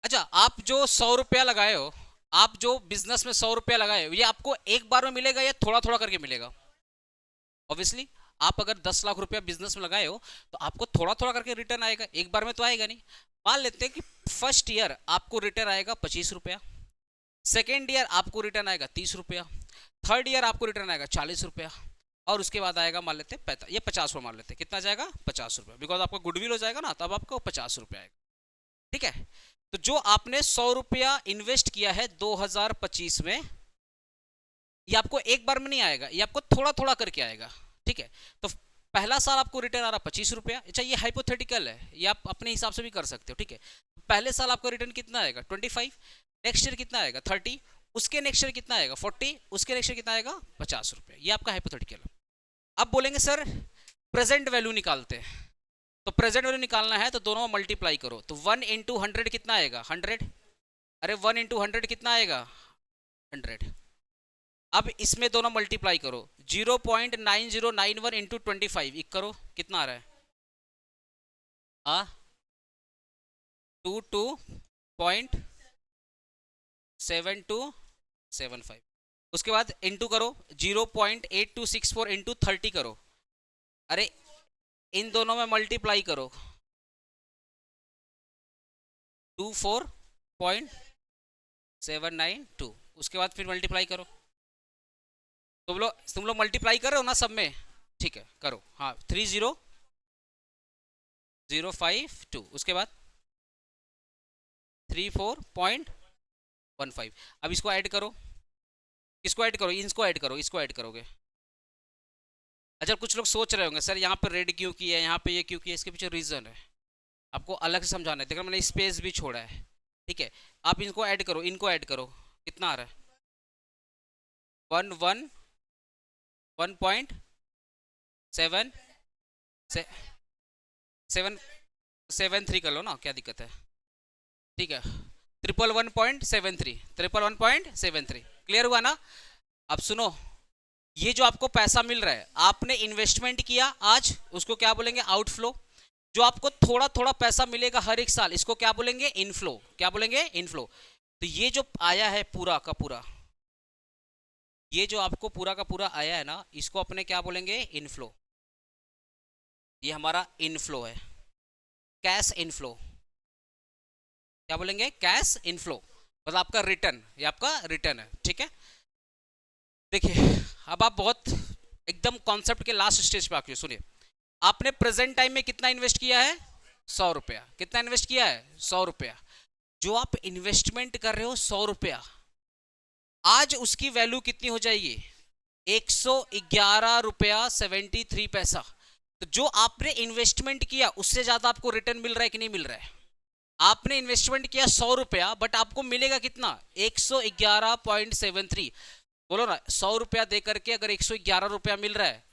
अच्छा आप जो 100 रुपया लगाए हो, आप जो बिजनेस में 100 रुपया लगाए हो, ये आपको एक बार में मिलेगा या थोड़ा थोड़ा करके मिलेगा? ऑब्वियसली आप अगर 10 लाख रुपया बिजनेस में लगाए हो तो आपको थोड़ा थोड़ा करके रिटर्न आएगा, एक बार में तो आएगा नहीं। मान लेते हैं कि फर्स्ट ईयर आपको रिटर्न आएगा 25 रुपया, सेकेंड ईयर आपको रिटर्न आएगा 30 रुपया, थर्ड ईयर आपको रिटर्न आएगा 40 रुपया, और उसके बाद आएगा मान लेते हैं ये 50 रुपया मान लेते हैं, कितना जाएगा? 50 रुपया, बिकॉज आपका गुडविल हो जाएगा ना, तब आपको 50 रुपया आएगा। ठीक है, तो जो आपने 100 रुपया इन्वेस्ट किया है 2025 में, ये आपको एक बार में नहीं आएगा, ये आपको थोड़ा थोड़ा करके आएगा। ठीक है, तो पहला साल आपको रिटर्न आ रहा 25 रुपया। अच्छा ये हाइपोथेटिकल है, ये आप अपने हिसाब से भी कर सकते हो। ठीक है, पहले साल आपका रिटर्न कितना आएगा? 25। नेक्स्ट ईयर कितना आएगा? 30। उसके नेक्स्ट ईयर कितना आएगा? 40। उसके नेक्स्ट ईयर कितना आएगा? 50 रुपया। ये आपका हाइपोथेटिकल। अब बोलेंगे सर प्रेजेंट वैल्यू निकालते हैं, तो प्रेजेंट वैल्यू निकालना है तो दोनों में मल्टीप्लाई करो, तो 1 इंटू 100 कितना आएगा? 100। अरे 1 इंटू 100 कितना आएगा? 100। अब इसमें दोनों मल्टीप्लाई करो, 0.9091 इंटू 25 करो, कितना आ रहा है? 22.7275। उसके बाद इंटू करो 0.8264 इंटू 30 करो। अरे इन दोनों में मल्टीप्लाई करो, 24.792। उसके बाद फिर मल्टीप्लाई करो। तुम लोग मल्टीप्लाई कर रहे हो ना सब में? ठीक है करो। हाँ 30052। उसके बाद 34.15। अब इसको ऐड करो, इसको ऐड करो, इसको ऐड करो, इसको ऐड करोगे। अच्छा कुछ लोग सोच रहे होंगे सर यहाँ पे रेड क्यों किया है, यहाँ पे ये क्यों किया है, इसके पीछे रीजन है, आपको अलग से समझाना है। देखो मैंने स्पेस भी छोड़ा है। ठीक है, आप इनको ऐड करो, इनको ऐड करो, कितना आ रहा है? 111.773 कर लो ना, क्या दिक्कत है? ठीक है, 111.73, 111.73। क्लियर हुआ ना? अब सुनो, ये जो आपको पैसा मिल रहा है, आपने इन्वेस्टमेंट किया आज, उसको क्या बोलेंगे? आउटफ्लो। जो आपको थोड़ा थोड़ा पैसा मिलेगा हर एक साल, इसको क्या बोलेंगे? इनफ्लो। क्या बोलेंगे? इनफ्लो। तो ये जो आया है पूरा का पूरा, ये जो आपको पूरा का पूरा आया है ना, इसको अपने क्या बोलेंगे, इनफ्लो। ये हमारा इनफ्लो है, कैश इनफ्लो। क्या बोलेंगे, कैश इनफ्लो, मतलब आपका रिटर्न, ये आपका रिटर्न है, ठीक है। देखिए अब आप बहुत एकदम कॉन्सेप्ट के लास्ट स्टेज पे आके सुनिए। आपने प्रेजेंट टाइम में कितना इन्वेस्ट किया है, 100 रुपया। कितना इन्वेस्ट किया है, 100 रुपया। जो आप इन्वेस्टमेंट कर रहे हो 100 रुपया, आज उसकी वैल्यू कितनी हो जाएगी, 111 रुपया 73 पैसा। तो जो आपने इन्वेस्टमेंट किया उससे ज्यादा आपको रिटर्न मिल रहा है कि नहीं मिल रहा है। आपने इन्वेस्टमेंट किया 100 रुपया, बट आपको मिलेगा कितना, 111.73। बोलो ना, 100 रुपया दे करके अगर 111 रुपया मिल रहा है,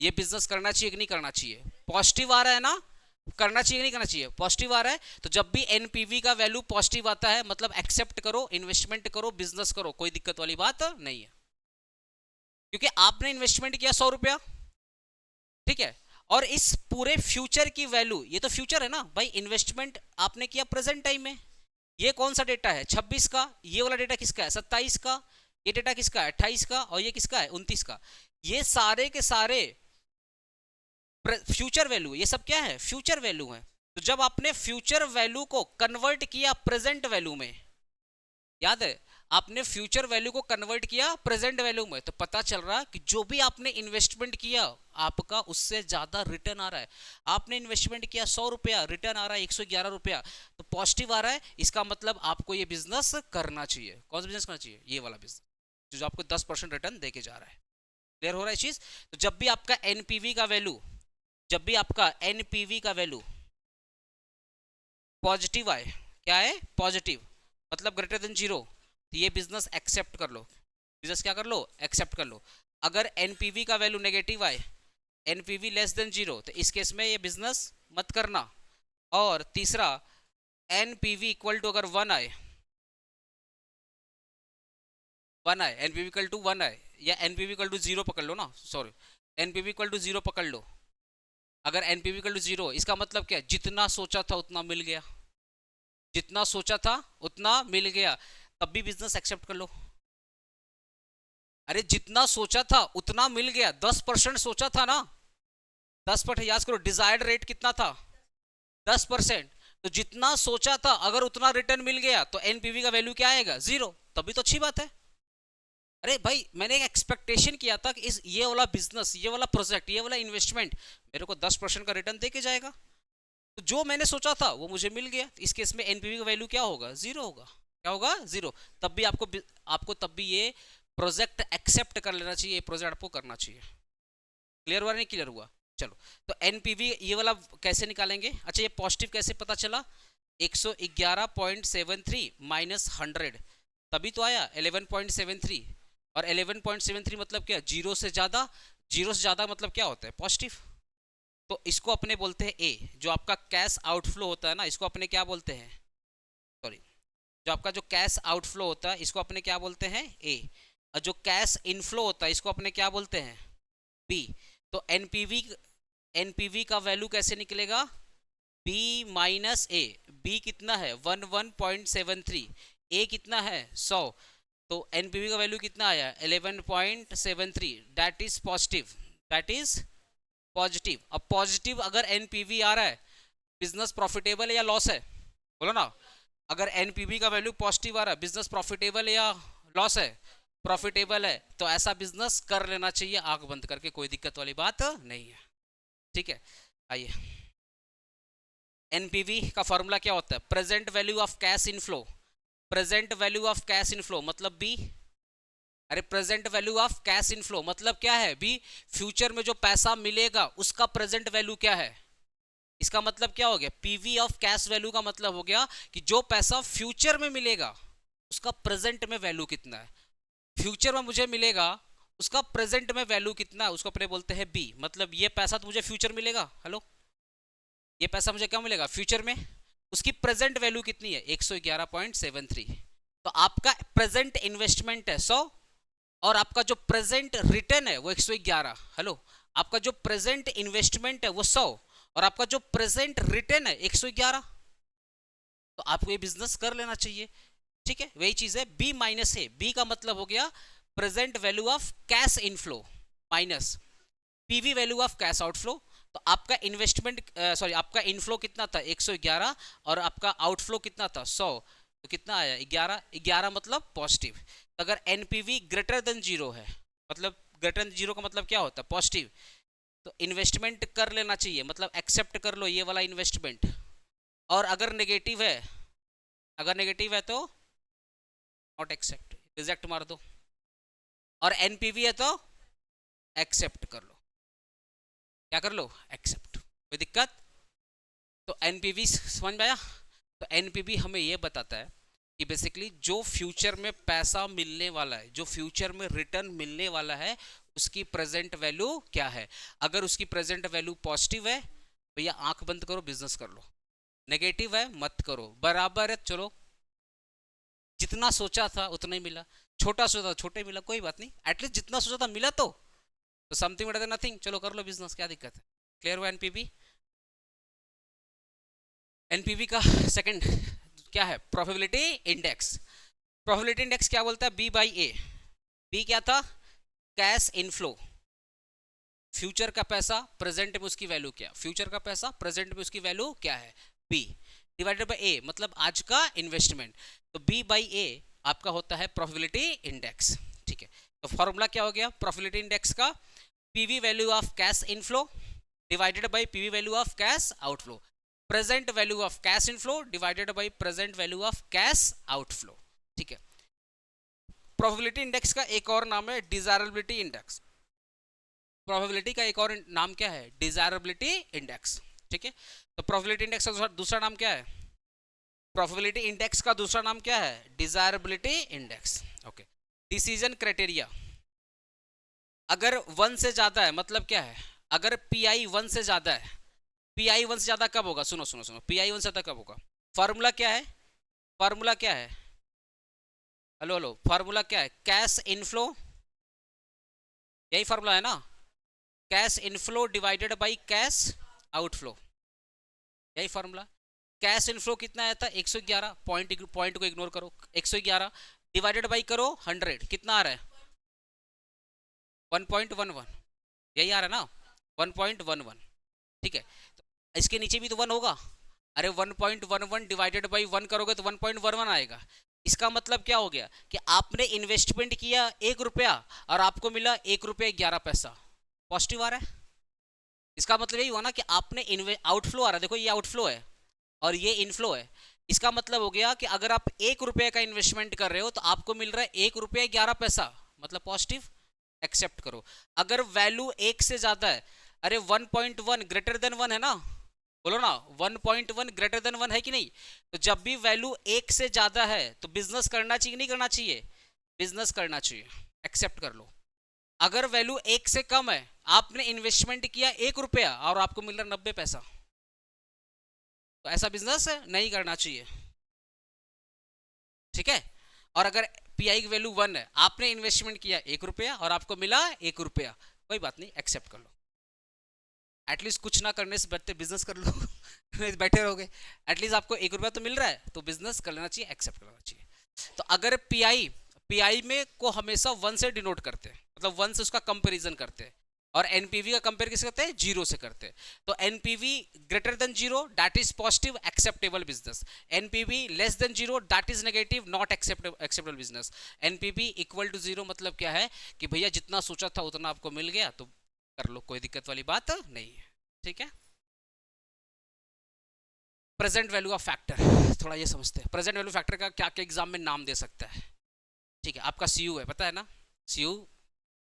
ये बिजनेस करना चाहिए कि नहीं करना चाहिए, पॉजिटिव आ रहा है ना, करना चाहिए नहीं करना चाहिए, पॉजिटिव आ रहा है। तो जब भी एनपीवी का वैल्यू पॉजिटिव आता है, मतलब एक्सेप्ट करो, इन्वेस्टमेंट करो, बिजनेस करो, कोई दिक्कत वाली बात नहीं है, क्योंकि आपने इन्वेस्टमेंट किया 100 रुपया, ठीक है। और इस पूरे फ्यूचर की वैल्यू, ये तो फ्यूचर है ना भाई, इन्वेस्टमेंट आपने किया प्रेजेंट टाइम में। ये कौन सा डेटा है, 26 का, ये वाला डेटा किसका है, 27 का, ये डेटा किसका है, 28 का, और ये किसका है, 29 का। ये सारे के सारे फ्यूचर वैल्यू, ये सब क्या है, फ्यूचर वैल्यू है। तो जब आपने फ्यूचर वैल्यू को कन्वर्ट किया प्रेजेंट वैल्यू में, याद है, आपने फ्यूचर वैल्यू को कन्वर्ट किया प्रेजेंट वैल्यू में, तो पता चल रहा कि जो भी आपने इन्वेस्टमेंट किया आपका उससे ज्यादा रिटर्न आ रहा है। आपने इन्वेस्टमेंट किया 100 रुपया, रिटर्न आ रहा है 111 रुपया, तो पॉजिटिव आ रहा है। इसका मतलब आपको ये बिजनेस करना चाहिए। कौन सा बिजनेस करना चाहिए, ये वाला बिजनेस जो आपको 10% रिटर्न देके जा रहा है। क्लियर हो रहा है चीज। तो जब भी आपका एनपीवी का वैल्यू, जब भी आपका एनपीवी का वैल्यू पॉजिटिव आए, क्या है, पॉजिटिव, मतलब ग्रेटर देन 0, तो ये बिजनेस एक्सेप्ट कर लो, बिजनेस क्या कर लो, एक्सेप्ट कर लो। अगर एनपीवी का वैल्यू नेगेटिव आए, एनपीवी लेस देन 0, तो इस केस में ये बिजनेस मत करना। और तीसरा, एनपीवी इक्वल टू अगर 1 आए, 1 आए, एनपीवी इक्वल टू 1 आए, या एनपीवी इक्वल टू 0 पकड़ लो ना, सॉरी, एनपीवी इक्वल टू 0 पकड़ लो। अगर एनपीवी इक्वल टू 0, इसका मतलब क्या, जितना सोचा था उतना मिल गया, जितना सोचा था उतना मिल गया, तब भी बिजनेस एक्सेप्ट कर लो। अरे जितना सोचा था उतना मिल गया, 10% सोचा था ना, 10%, याद करो डिजायर्ड रेट कितना था, 10%। तो जितना सोचा था अगर उतना रिटर्न मिल गया, तो एनपीवी का वैल्यू क्या आएगा, 0, तभी तो अच्छी बात है। अरे भाई मैंने एक एक्सपेक्टेशन किया था कि इस ये वाला बिजनेस, ये वाला प्रोजेक्ट, ये वाला इन्वेस्टमेंट मेरे को 10% का रिटर्न दे के जाएगा, तो जो मैंने सोचा था वो मुझे मिल गया। इस केस में एनपीवी का वैल्यू क्या होगा, 0 होगा। क्या होगा, 0। तब भी आपको तब भी ये प्रोजेक्ट एक्सेप्ट कर लेना चाहिए, ये प्रोजेक्ट आपको करना चाहिए। क्लियर हुआ नहीं, क्लियर हुआ। चलो, तो एनपीवी ये वाला कैसे निकालेंगे। अच्छा, ये पॉजिटिव कैसे पता चला, 111.73 माइनस 100, तभी तो आया 11.73। और 11.73 मतलब क्या, 0 से ज्यादा, 0 से ज्यादा मतलब क्या होता है, पॉजिटिव। तो इसको अपने बोलते हैं ए। जो आपका कैश आउटफ्लो होता है ना, इसको अपने क्या बोलते हैं, सॉरी, जो आपका जो कैश आउटफ्लो होता है इसको अपने क्या बोलते हैं, ए। और जो कैश इनफ्लो होता है इसको अपने क्या बोलते हैं, बी। तो एनपीवी का वैल्यू कैसे निकलेगा, बी माइनस ए। बी कितना है, 11.73, ए कितना है, 100, तो एनपीवी का वैल्यू कितना आया, 11.73, that is positive, that is positive. अब पॉजिटिव अगर एनपीवी आ रहा है, बिजनेस प्रॉफिटेबल है या लॉस है, बोलो ना। अगर एनपीवी का वैल्यू पॉजिटिव आ रहा है, बिजनेस प्रॉफिटेबल है या लॉस है, प्रॉफिटेबल है, तो ऐसा बिजनेस कर लेना चाहिए आंख बंद करके, कोई दिक्कत वाली बात नहीं है, ठीक है। आइए, एनपीवी का फॉर्मूला क्या होता है, present value of cash inflow. Present value of cash inflow मतलब बी। अरे present value of cash inflow मतलब क्या है, बी। फ्यूचर में जो पैसा मिलेगा उसका प्रेजेंट वैल्यू क्या है, इसका मतलब क्या हो गया, पीवी ऑफ कैश वैल्यू का मतलब हो गया कि जो पैसा फ्यूचर में मिलेगा उसका प्रेजेंट में वैल्यू कितना है। फ्यूचर में मुझे मिलेगा, उसका प्रेजेंट में वैल्यू कितना है, उसको अपने बोलते हैं बी। मतलब ये पैसा तो मुझे फ्यूचर मिलेगा, हेलो, ये पैसा मुझे क्या मिलेगा फ्यूचर में, उसकी प्रेजेंट वैल्यू कितनी है, 111.73। तो आपका प्रेजेंट इन्वेस्टमेंट है 100, और आपका जो प्रेजेंट रिटर्न है वो 111। हेलो, आपका जो प्रेजेंट इन्वेस्टमेंट है वो 100, और आपका जो प्रेजेंट रिटर्न है 111, तो आपको ये बिजनेस कर लेना चाहिए, ठीक है। वही चीज है बी माइनस ए। बी का मतलब हो गया present value of cash inflow minus PV value of cash outflow. तो आपका इन्वेस्टमेंट सॉरी आपका इनफ्लो कितना था 111 और आपका आउटफ्लो कितना था 100, तो कितना आया 11, 11 मतलब पॉजिटिव। तो अगर एनपीवी ग्रेटर देन जीरो है, मतलब ग्रेटर देन जीरो का मतलब क्या होता है पॉजिटिव, तो इन्वेस्टमेंट कर लेना चाहिए, मतलब एक्सेप्ट कर लो ये वाला इन्वेस्टमेंट। और अगर नेगेटिव है, अगर नेगेटिव है तो नॉट एक्सेप्ट, रिजेक्ट मार दो। और एनपीवी है तो एक्सेप्ट कर लो, क्या कर लो एक्सेप्ट, कोई दिक्कत। तो एनपीवी समझ में आया। तो एनपीवी हमें यह बताता है कि बेसिकली जो फ्यूचर में पैसा मिलने वाला है, जो फ्यूचर में रिटर्न मिलने वाला है, उसकी प्रेजेंट वैल्यू क्या है। अगर उसकी प्रेजेंट वैल्यू पॉजिटिव है भैया आंख बंद करो बिजनेस कर लो, नेगेटिव है मत करो, बराबर है चलो, जितना सोचा था उतना ही मिला, छोटा सोचा था छोटे मिला, कोई बात नहीं, एटलीस्ट जितना सोचा था मिला तो समथिंग बेटर देन नथिंग, चलो कर लो बिजनेस, क्या दिक्कत है। क्लियर हुआ एनपीवी। एनपीवी का सेकंड क्या है प्रोबेबिलिटी इंडेक्स। प्रोबेबिलिटी इंडेक्स क्या बोलता है बी बाई ए। बी क्या था कैश इनफ्लो, फ्यूचर का पैसा प्रेजेंट में उसकी वैल्यू क्या, फ्यूचर का पैसा प्रेजेंट में उसकी वैल्यू क्या है बी, डिवाइडेड बाय ए मतलब आज का इन्वेस्टमेंट। तो बी बाई ए आपका होता है प्रोबेबिलिटी इंडेक्स, ठीक है। तो फॉर्मूला क्या हो गया प्रोबेबिलिटी इंडेक्स का, PV value of cash inflow divided bye PV value of cash outflow, present value of cash inflow divided by present value of cash outflow, ठीक है। प्रोबेबिलिटी इंडेक्स का एक और नाम है डिजायरेबिलिटी इंडेक्स। प्रोबेबिलिटी का एक और नाम क्या है डिजायरेबिलिटी इंडेक्स, ठीक है। तो प्रोबेबिलिटी इंडेक्स का दूसरा नाम क्या है, प्रोबेबिलिटी इंडेक्स का दूसरा नाम क्या है desirability index, okay. Decision criteria, अगर 1 से ज्यादा है मतलब क्या है, अगर पीआई 1 से ज्यादा है, पीआई 1 से ज्यादा कब होगा, सुनो सुनो सुनो, पीआई 1 से ज्यादा कब होगा, फॉर्मूला क्या है, फॉर्मूला क्या है, हेलो हेलो, फॉर्मूला क्या है कैश इनफ्लो, यही फॉर्मूला है ना, cash inflow divided by cash outflow, यही फॉर्मूला। कैश इनफ्लो कितना आया था 111, पॉइंट को इग्नोर करो, 111 डिवाइडेड बाय करो 100, कितना आ रहा है 1.11, यही आ रहा है ना 1.11, ठीक है। तो इसके नीचे भी तो 1 होगा, अरे 1.11 डिवाइडेड बाई 1 करोगे तो 1.11 आएगा। इसका मतलब क्या हो गया कि आपने इन्वेस्टमेंट किया 1 रुपया और आपको मिला 1 रुपया 11 पैसा, पॉजिटिव आ रहा है। इसका मतलब यही हुआ ना कि आपने आउटफ्लो आ रहा है, देखो ये आउटफ्लो है और ये इनफ्लो है। इसका मतलब हो गया कि अगर आप 1 रुपये का इन्वेस्टमेंट कर रहे हो तो आपको मिल रहा है 1 रुपया 11 पैसा, मतलब पॉजिटिव, एक्सेप्ट करो। अगर वैल्यू 1 से ज्यादा है, अरे 1.1 ग्रेटर देन 1 है ना, बोलो ना 1.1 ग्रेटर देन 1 है कि नहीं। तो जब भी वैल्यू 1 से ज्यादा है तो बिजनेस करना चाहिए नहीं करना चाहिए, बिजनेस करना चाहिए, एक्सेप्ट कर लो। अगर वैल्यू 1 से कम है, आपने इन्वेस्टमेंट किया 1 रुपया और आपको मिल रहा 90 पैसा, तो ऐसा बिजनेस नहीं करना चाहिए, ठीक है। और अगर पीआई की वैल्यू 1 है, आपने इन्वेस्टमेंट किया 1 रुपया और आपको मिला 1 रुपया, कोई बात नहीं एक्सेप्ट कर लो। एटलीस्ट कुछ ना करने से बेहतर बिजनेस कर लो बैठे रहोगे, एटलीस्ट आपको 1 रुपया तो मिल रहा है तो बिजनेस कर लेना चाहिए, एक्सेप्ट करना चाहिए। तो अगर पीआई में को हमेशा 1 से डिनोट करते हैं, मतलब 1 से उसका कंपेरिजन करते हैं, और एनपीवी का कंपेयर किससे करते हैं 0 से करते हैं। तो NPV greater than 0 that is positive acceptable business, NPV less than 0 that is negative not acceptable business. NPV equal to 0 मतलब क्या है कि भैया जितना सोचा था उतना आपको मिल गया तो कर लो, कोई दिक्कत वाली बात नहीं है, ठीक है। प्रेजेंट वैल्यू ऑफ फैक्टर, थोड़ा ये समझते हैं प्रेजेंट वैल्यू फैक्टर का क्या क्या एग्जाम में नाम दे सकता है, ठीक है। आपका सीयू है, पता है ना सीयू,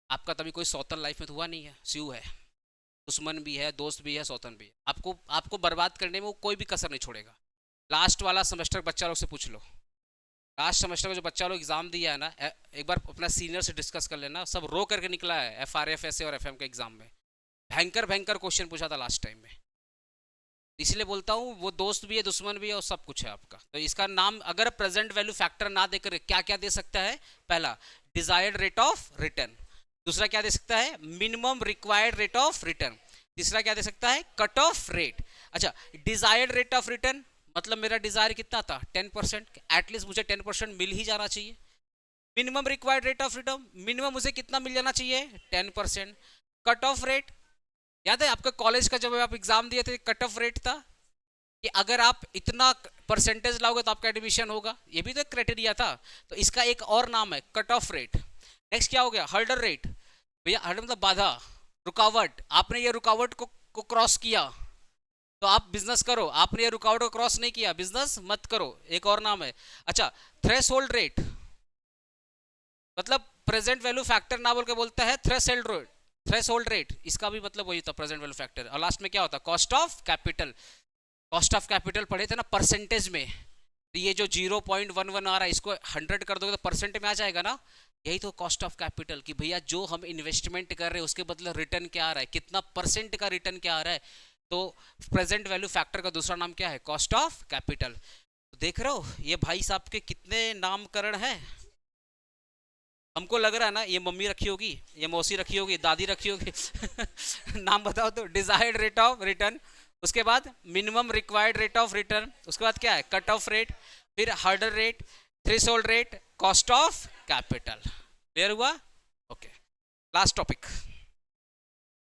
आपका तभी कोई सौतन लाइफ में तो हुआ नहीं है, सीयू है, दुश्मन भी है दोस्त भी है सौतन भी है, आपको आपको बर्बाद करने में वो कोई भी कसर नहीं छोड़ेगा। लास्ट वाला सेमेस्टर बच्चा लोग से पूछ लो, लास्ट सेमेस्टर में जो बच्चा लोग एग्जाम दिया है ना, एक बार अपना सीनियर से डिस्कस कर लेना, सब रो करके निकला है एफआरएफ ऐसे और एफएम के एग्जाम में, भयंकर भयंकर क्वेश्चन पूछा था लास्ट टाइम में। इसलिए बोलता हूँ वो दोस्त भी है दुश्मन भी है और सब कुछ है आपका। तो इसका नाम अगर प्रेजेंट वैल्यू फैक्टर ना देकर क्या क्या दे सकता है, पहला डिजायर्ड रेट ऑफ रिटर्न, दूसरा क्या दे सकता है minimum required rate of return, तीसरा क्या दे सकता है कट ऑफ रेट। अच्छा डिजायर्ड रेट ऑफ रिटर्न मतलब मेरा डिजायर कितना था 10%, एटलीस्ट मुझे 10% मिल ही जाना चाहिए, minimum required rate of return, minimum मुझे कितना मिल जाना चाहिए 10%। कट ऑफ रेट, याद है आपका कॉलेज का जब आप एग्जाम दिए थे कट ऑफ रेट था कि अगर आप इतना परसेंटेज लाओगे तो आपका एडमिशन होगा, ये भी तो एक क्राइटेरिया था। तो इसका एक और नाम है कट ऑफ रेट। नेक्स्ट क्या हो गया, हर्डल रेट। भैया हर्डल मतलब बाधा, रुकावट, आपने ये रुकावट को क्रॉस किया तो आप बिजनेस करो, आपने ये रुकावट को क्रॉस नहीं किया बिजनेस मत करो, एक और नाम है। अच्छा, थ्रेशोल्ड रेट मतलब प्रेजेंट वैल्यू फैक्टर ना बोल के बोलता है थ्रेशोल्ड रेट, थ्रेशोल्ड रेट इसका भी मतलब वही होता है प्रेजेंट वैल्यू फैक्टर। और लास्ट में क्या होता है, cost of capital. Cost of capital पढ़े थे ना परसेंटेज में, तो ये जो 0.11 आ रहा है इसको 100 कर दोगे तो परसेंट में आ जाएगा ना, यही तो कॉस्ट ऑफ कैपिटल कि भैया जो हम इन्वेस्टमेंट कर रहे हैं उसके बदले रिटर्न क्या आ रहा है, कितना परसेंट का रिटर्न क्या आ रहा है। तो प्रेजेंट वैल्यू फैक्टर का दूसरा नाम क्या है, कॉस्ट ऑफ कैपिटल। तो देख रहे हो ये भाई साहब के कितने नामकरण है। हमको लग रहा है ना ये मम्मी रखी होगी, ये मौसी रखी होगी, दादी रखी होगी नाम बताओ तो, डिजायर्ड रेट ऑफ रिटर्न, उसके बाद minimum required rate of return, उसके बाद क्या है कट ऑफ रेट, फिर hurdle rate, threshold rate, cost of capital. Clear हुआ? Okay, last topic,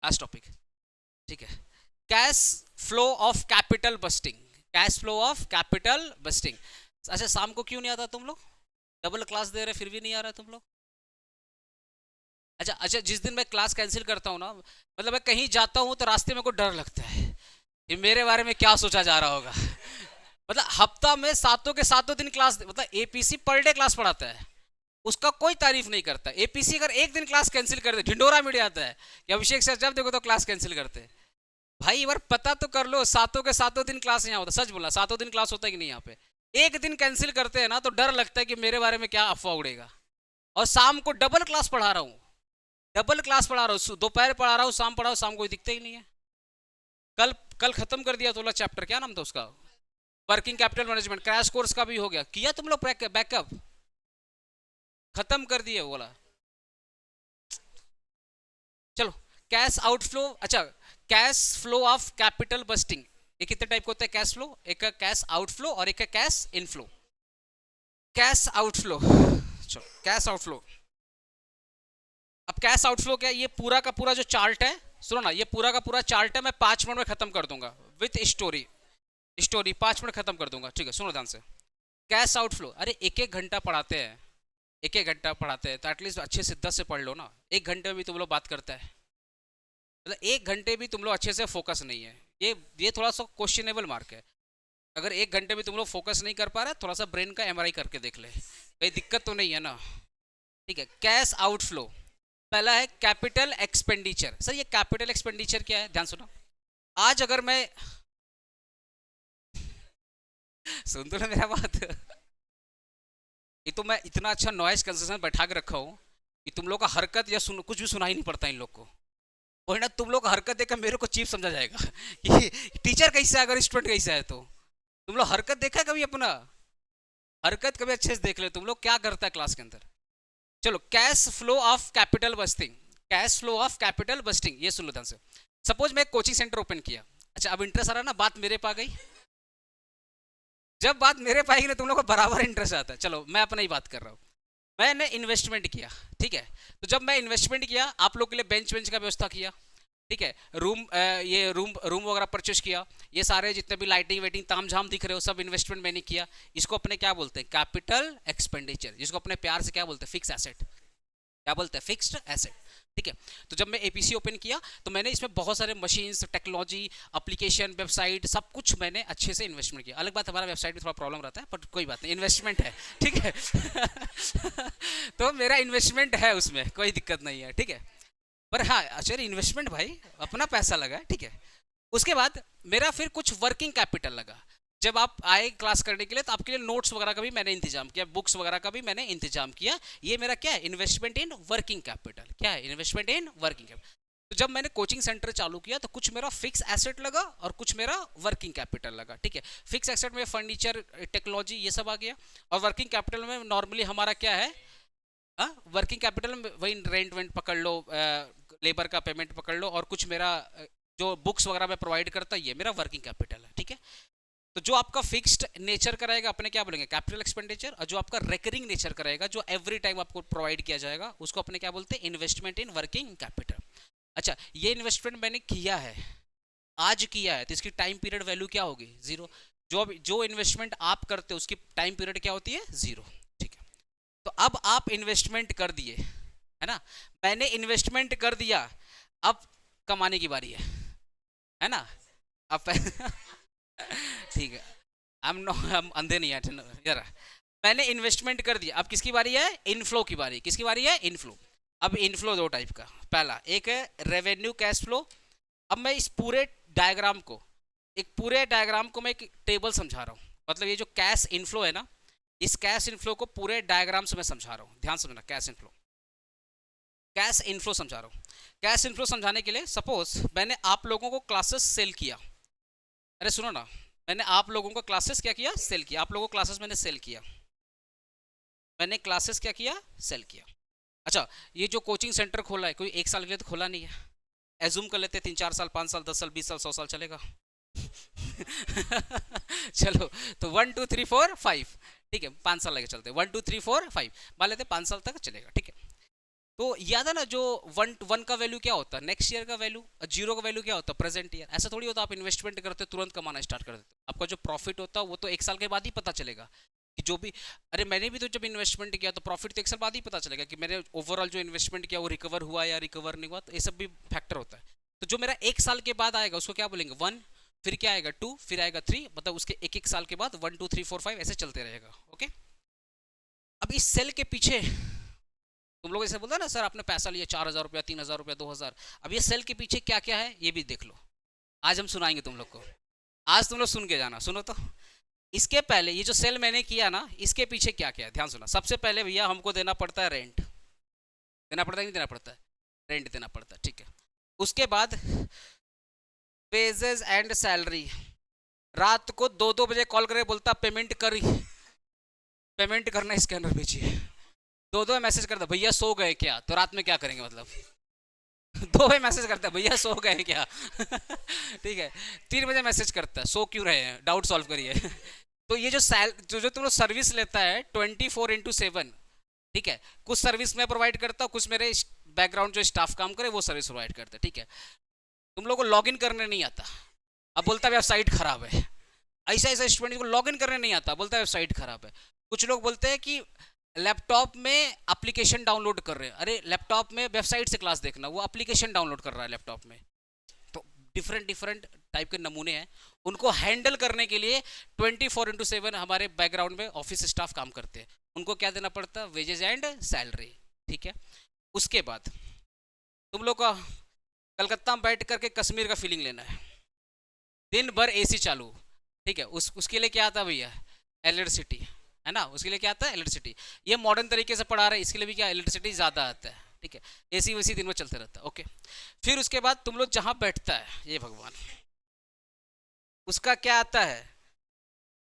last topic, ठीक है, cash flow of capital busting. Cash flow of capital busting. अच्छा शाम को क्यों नहीं आता तुम लोग, डबल क्लास दे रहे फिर भी नहीं आ रहा तुम लोग। अच्छा अच्छा, जिस दिन मैं क्लास कैंसिल करता हूँ ना, मतलब मैं कहीं जाता हूँ तो रास्ते में को डर लगता है कि मेरे बारे में क्या सोचा जा रहा होगा मतलब हफ्ता में सातों के सातों दिन क्लास, मतलब एपीसी पर डे क्लास पढ़ाता है, उसका कोई तारीफ नहीं करता। एपीसी अगर एक दिन क्लास कैंसिल कर दे ढिंडोरा मिट जाता है कि अभिषेक सर जब देखो तो क्लास कैंसिल करते हैं। भाई एक बार पता तो कर लो, सातों के सातों दिन क्लास यहाँ होता, सच बोला सातों दिन क्लास होता है कि नहीं यहाँ पे। एक दिन कैंसिल करते हैं ना तो डर लगता है कि मेरे बारे में क्या अफवाह उड़ेगा। और शाम को डबल क्लास पढ़ा रहा हूँ, डबल क्लास पढ़ा रहा हूँ, दोपहर पढ़ा रहा हूँ, शाम पढ़ा हूँ, शाम को दिखते ही नहीं है। कल कल खत्म कर दिया तो चैप्टर, क्या नाम था उसका, working capital management, crash course का भी हो गया, किया तुम लोग बैकअप, खत्म कर दिए बोला। चलो कैश आउटफ्लो, अच्छा cash flow of capital bursting, ये कितने टाइप का होता है कैश फ्लो, एक है कैश आउटफ्लो और एक है कैश इनफ्लो। कैश आउटफ्लो, चलो कैश आउटफ्लो। अब कैश आउटफ्लो क्या है, ये पूरा का पूरा जो चार्ट है, सुनो ना, ये पूरा का पूरा चार्ट है, मैं 5 मिनट में खत्म कर दूंगा विथ स्टोरी, स्टोरी 5 मिनट खत्म कर दूंगा, ठीक है सुनो ध्यान से। कैश आउटफ्लो, अरे एक एक घंटा पढ़ाते हैं, एक एक घंटा पढ़ाते हैं तो एटलीस्ट अच्छे से 10 से पढ़ लो ना। एक घंटे में भी तुम लोग बात करता है, मतलब एक घंटे भी तुम लोग अच्छे से फोकस नहीं है, ये थोड़ा सा क्वेश्चनेबल मार्क है। अगर एक घंटे में तुम लोग फोकस नहीं कर पा रहे, थोड़ा सा ब्रेन का एमआरआई करके देख ले, कोई दिक्कत तो नहीं है ना, ठीक है। कैश आउटफ्लो, पहला है कैपिटल एक्सपेंडिचर। सर ये कैपिटल एक्सपेंडिचर क्या है, ध्यान सुनो। आज अगर मैं सुन तो ना मेरा बात ये तो मैं इतना अच्छा नॉइस कैंसलेशन बैठा के रखा हूँ कि तुम लोग का हरकत या कुछ भी सुनाई नहीं पड़ता इन लोग को। वही ना, तुम लोग का हरकत देखकर मेरे को चीप समझा जाएगा कि टीचर कैसा है अगर स्टूडेंट कैसा है। तो तुम लोग हरकत देखा है कभी अपना, हरकत कभी अच्छे से देख ले तुम लोग क्या करता है क्लास के अंदर। चलो cash flow of capital busting, cash flow of capital bursting, ये सुन लो ध्यान से। सपोज मैं एक कोचिंग सेंटर ओपन किया, अच्छा अब इंटरेस्ट आ रहा है ना, बात मेरे पे आ गई। जब बात मेरे पे आएगी ना तुम लोग को बराबर इंटरेस्ट आता है। चलो मैं अपना ही बात कर रहा हूँ, मैंने इन्वेस्टमेंट किया, ठीक है। तो जब मैं इन्वेस्टमेंट किया, आप लोग के लिए बेंच वेंच का व्यवस्था किया, ठीक है, ये रूम वगैरह परचेज किया, ये सारे जितने भी लाइटिंग वेटिंग ताम झाम दिख रहे हो सब इन्वेस्टमेंट मैंने किया। इसको अपने क्या बोलते हैं, कैपिटल एक्सपेंडिचर, जिसको अपने प्यार से क्या बोलते हैं, फिक्स एसेट, क्या बोलते हैं, फिक्स्ड एसेट, ठीक है। तो जब मैं एपीसी ओपन किया तो मैंने इसमें बहुत सारे मशीन्स, टेक्नोलॉजी, एप्लीकेशन, वेबसाइट, सब कुछ मैंने अच्छे से इन्वेस्टमेंट किया। अलग बात हमारा वेबसाइट में थोड़ा प्रॉब्लम रहता है, पर कोई बात नहीं, इन्वेस्टमेंट है, ठीक है तो मेरा इन्वेस्टमेंट है उसमें, कोई दिक्कत नहीं है, ठीक है। पर हाँ अच्छा इन्वेस्टमेंट भाई अपना पैसा लगा, ठीक है। उसके बाद मेरा फिर कुछ वर्किंग कैपिटल लगा। जब आप आए क्लास करने के लिए तो आपके लिए नोट्स वगैरह का भी मैंने इंतजाम किया, बुक्स वगैरह का भी मैंने इंतजाम किया। ये मेरा क्या है, इन्वेस्टमेंट इन वर्किंग कैपिटल, क्या है, इन्वेस्टमेंट इन वर्किंग कैपिटल। तो जब मैंने कोचिंग सेंटर चालू किया तो कुछ मेरा फिक्स एसेट लगा और कुछ मेरा वर्किंग कैपिटल लगा, ठीक है। फिक्स एसेट में फर्नीचर, टेक्नोलॉजी ये सब आ गया, और वर्किंग कैपिटल में नॉर्मली हमारा क्या है, वर्किंग कैपिटल में वही रेंट वेंट पकड़ लो, लेबर का पेमेंट पकड़ लो, और कुछ मेरा जो बुक्स वगैरह मैं प्रोवाइड करता, ये मेरा वर्किंग कैपिटल है, ठीक है। तो जो आपका फिक्स्ड नेचर का रहेगा अपने क्या बोलेंगे कैपिटल एक्सपेंडिचर, और जो आपका रेकरिंग नेचर का रहेगा जो एवरी टाइम आपको प्रोवाइड किया जाएगा उसको अपने क्या बोलते हैं इन्वेस्टमेंट इन वर्किंग कैपिटल। अच्छा, ये इन्वेस्टमेंट मैंने किया है, आज किया है, तो इसकी टाइम पीरियड वैल्यू क्या होगी जीरो। जो इन्वेस्टमेंट आप करते हो उसकी टाइम पीरियड क्या होती है जीरो। ठीक है, तो अब आप इन्वेस्टमेंट कर दिए है ना, मैंने इन्वेस्टमेंट कर दिया, अब कमाने की बारी है ना। अब ठीक है, हम अंधे नहीं है यार, मैंने इन्वेस्टमेंट कर दिया, अब किसकी बारी है इनफ्लो की बारी, किसकी बारी है इनफ्लो। अब इनफ्लो दो टाइप का, पहला एक है रेवेन्यू कैश फ्लो। अब मैं इस पूरे डायग्राम को, एक पूरे डायग्राम को मैं एक टेबल समझा रहा हूँ, मतलब ये जो कैश इनफ्लो है ना, इस कैश इनफ्लो को पूरे डायग्राम से मैं समझा रहा हूँ, ध्यान समझना। कैश इनफ्लो, कैश इनफ्लो समझा रहा हूँ। कैश इनफ्लो समझाने के लिए सपोज मैंने आप लोगों को क्लासेस सेल किया, अरे सुनो ना, मैंने आप लोगों को क्लासेस क्या किया सेल किया, आप लोगों को क्लासेस मैंने सेल किया, मैंने क्लासेस क्या किया सेल किया। अच्छा, ये जो कोचिंग सेंटर खोला है कोई एक साल के लिए तो खोला नहीं है, एज्यूम कर लेते हैं 3-4 साल 5 साल 10 साल 20 साल 100 साल चलेगा। चलो, तो 1 2 3 4 5, ठीक है 5 साल लगे चलते, 1 2 3 4 5 मान लेते 5 साल तक चलेगा। ठीक है, तो याद है ना जो वन का वैल्यू क्या होता है नेक्स्ट ईयर का वैल्यू, और जीरो का वैल्यू क्या होता है प्रेजेंट ईयर। ऐसा थोड़ी होता आप इन्वेस्टमेंट करते हो तुरंत कमाना स्टार्ट कर देते हो, आपका जो प्रॉफिट होता है वो तो एक साल के बाद ही पता चलेगा कि जो भी, अरे मैंने भी तो जब इन्वेस्टमेंट किया तो प्रॉफिट तो एक साल बाद ही पता चलेगा कि मेरे ओवरऑल जो इन्वेस्टमेंट किया वो रिकवर हुआ या रिकवर नहीं हुआ, तो ये सब भी फैक्टर होता है। तो जो मेरा एक साल के बाद आएगा उसको क्या बोलेंगे 1, फिर क्या आएगा 2, फिर आएगा 3, मतलब उसके एक एक साल के बाद 1 2 3 4 5 ऐसे चलते रहेगा। ओके, अब इस सेल के पीछे तुम लोग ऐसे बोलते ना सर आपने पैसा लिया 4,000 रुपया 3,000 रुपया 2,000, अब ये सेल के पीछे क्या क्या है ये भी देख लो, आज हम सुनाएंगे तुम लोग को, आज तुम लोग सुन के जाना। सुनो तो, इसके पहले ये जो सेल मैंने किया ना इसके पीछे क्या क्या है ध्यान सुना। सबसे पहले भैया हमको देना पड़ता है रेंट, देना पड़ता है नहीं देना पड़ता है, रेंट देना पड़ता है। ठीक है, उसके बाद वेजेस एंड सैलरी, रात को 2-2 बजे कॉल करे बोलता पेमेंट कर, पेमेंट करना स्कैनर भेजिए, 2-2 मैसेज करता भैया सो गए क्या, तो रात में क्या करेंगे मतलब 2 बजे मैसेज करता है भैया सो गए क्या। ठीक है, 3 बजे मैसेज करता है सो क्यों रहे हैं डाउट सॉल्व करिए। तो ये जो तुम लोग सर्विस लेता है 24/7, ठीक है, कुछ सर्विस मैं प्रोवाइड करता हूँ, कुछ मेरे बैकग्राउंड जो स्टाफ काम करे वो सर्विस प्रोवाइड करता है। ठीक है, तुम लोग को लॉग इन करने नहीं आता, अब बोलता है वेबसाइट खराब है, ऐसा ऐसा स्टूडेंट को लॉग इन करने नहीं आता बोलता है वेबसाइट खराब है। कुछ लोग बोलते हैं कि लैपटॉप में एप्लीकेशन डाउनलोड कर रहे हैं, अरे लैपटॉप में वेबसाइट से क्लास देखना, वो एप्लीकेशन डाउनलोड कर रहा है लैपटॉप में। तो डिफरेंट डिफरेंट टाइप के नमूने हैं, उनको हैंडल करने के लिए 24/7 हमारे बैकग्राउंड में ऑफिस स्टाफ काम करते हैं, उनको क्या देना पड़ता है वेजेस एंड सैलरी। ठीक है, उसके बाद तुम लोग का कलकत्ता में बैठ करके कश्मीर का फीलिंग लेना है, दिन भर एसी चालू, ठीक है, उसके लिए क्या आता है भैया इलेक्ट्रिसिटी, है ना, उसके लिए क्या आता है इलेक्ट्रिसिटी। ये मॉडर्न तरीके से पढ़ा रहे हैं इसके लिए भी क्या इलेक्ट्रिसिटी ज़्यादा आता है। ठीक है, एसी वैसी दिन में चलते रहता है। ओके, फिर उसके बाद तुम लोग जहाँ बैठता है ये भगवान, उसका क्या आता है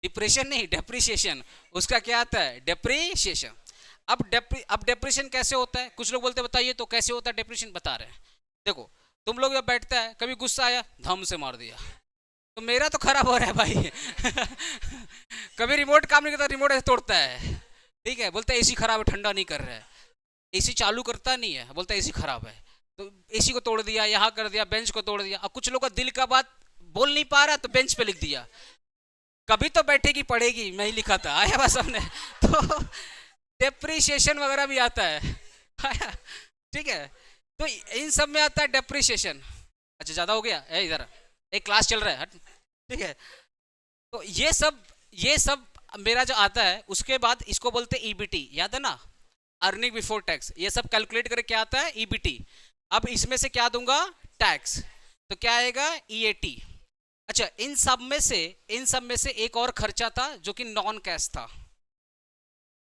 डिप्रेशन नहीं डेप्रिसिएशन, उसका क्या आता है डेप्रिसिएशन। अब डेप्रिसिएशन कैसे होता है, कुछ लोग बोलते हैं बताइए तो कैसे होता है डेप्रिसिएशन, बता रहे हैं। देखो तुम लोग जब बैठता है कभी गुस्सा आया धम से मार दिया, तो मेरा तो खराब हो रहा है भाई। कभी रिमोट काम नहीं करता रिमोट ऐसे तोड़ता है, ठीक है, बोलता है एसी खराब है ठंडा नहीं कर रहा है, एसी चालू करता नहीं है बोलता है एसी खराब है, तो एसी को तोड़ दिया, यहाँ कर दिया, बेंच को तोड़ दिया। अब कुछ लोग का दिल का बात बोल नहीं पा रहा तो बेंच पे लिख दिया, कभी तो बैठेगी पड़ेगी मैं ही लिखा था, आया बस हमने। तो डेप्रिसिएशन वगैरह भी आता है, आया, ठीक है, तो इन सब में आता है डेप्रिसिएशन। अच्छा ज़्यादा हो गया है, इधर एक क्लास चल रहा है, ठीक है, तो ये सब मेरा जो आता है, उसके बाद इसको बोलते हैं ईबीटी, याद है ना, अर्निंग बिफोर टैक्स, ये सब कैलकुलेट करके क्या आता है ईबीटी। अब इसमें से क्या दूंगा टैक्स, तो क्या आएगा ईएटी। अच्छा, इन सब में से एक और खर्चा था जो कि नॉन कैश था,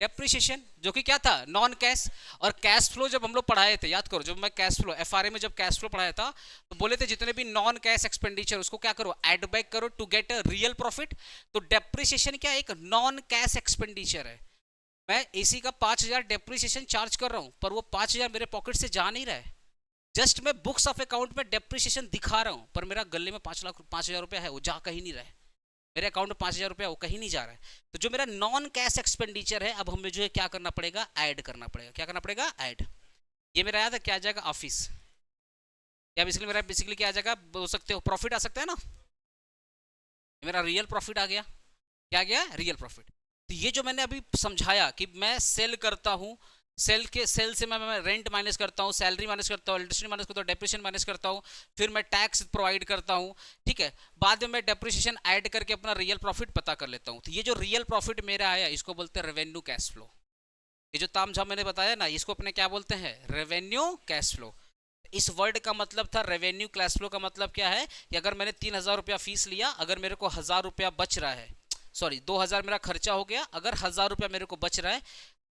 डेप्रिसिएशन, जो कि क्या था नॉन कैश। और कैश फ्लो जब हम लोग पढ़ाए थे, याद करो, जब मैं कैश फ्लो एफआरए में जब कैश फ्लो पढ़ाया था तो बोले थे जितने भी नॉन कैश एक्सपेंडिचर उसको क्या करो एड बैक करो to get a real profit. तो डेप्रिसिएशन क्या एक नॉन कैश एक्सपेंडिचर है, मैं एसी का 5,000 डेप्रिसिएशन चार्ज कर रहा हूं पर वो 5,000 मेरे पॉकेट से जा नहीं रहा है, जस्ट मैं बुक्स ऑफ अकाउंट में डेप्रिसिएशन दिखा रहा हूं पर मेरा गले में 5,00,000 5,000 रुपया है वो जा कहीं नहीं रहा है। मेरे अकाउंट में 5,000 रुपया वो कहीं नहीं जा रहा है। तो जो मेरा नॉन कैश एक्सपेंडिचर है, अब हमें जो है क्या करना पड़ेगा, ऐड करना पड़ेगा। क्या करना पड़ेगा, ऐड। ये मेरा याद है क्या आ जाएगा, ऑफिस, या बेसिकली क्या आ जाएगा, बोल सकते हो प्रॉफिट आ सकता है ना, मेरा रियल प्रॉफिट आ गया। क्या गया, रियल प्रॉफिट। तो ये जो मैंने अभी समझाया कि मैं सेल करता हूँ, सेल से मैं रेंट माइनस करता हूँ, सैलरी माइनस करता हूँ, इलेक्ट्रिसिटी माइनस करता हूँ, डेप्रिसिएशन माइनस करता हूँ, फिर मैं टैक्स प्रोवाइड करता हूँ, ठीक है। बाद में मैं डेप्रिसिएशन ऐड करके अपना रियल प्रॉफिट पता कर लेता हूँ। तो ये जो रियल प्रॉफिट मेरा आया, इसको बोलते हैं रेवेन्यू कैश फ्लो। ये जो तामझाम मैंने बताया ना, इसको अपने क्या बोलते हैं, रेवेन्यू कैश फ्लो। इस वर्ड का मतलब था रेवेन्यू कैश फ्लो। का मतलब क्या है कि अगर मैंने 3,000 रुपया फीस लिया, अगर मेरे को 1,000 रुपया बच रहा है, सॉरी 2,000 मेरा खर्चा हो गया, अगर 1,000 रुपया मेरे को बच रहा है,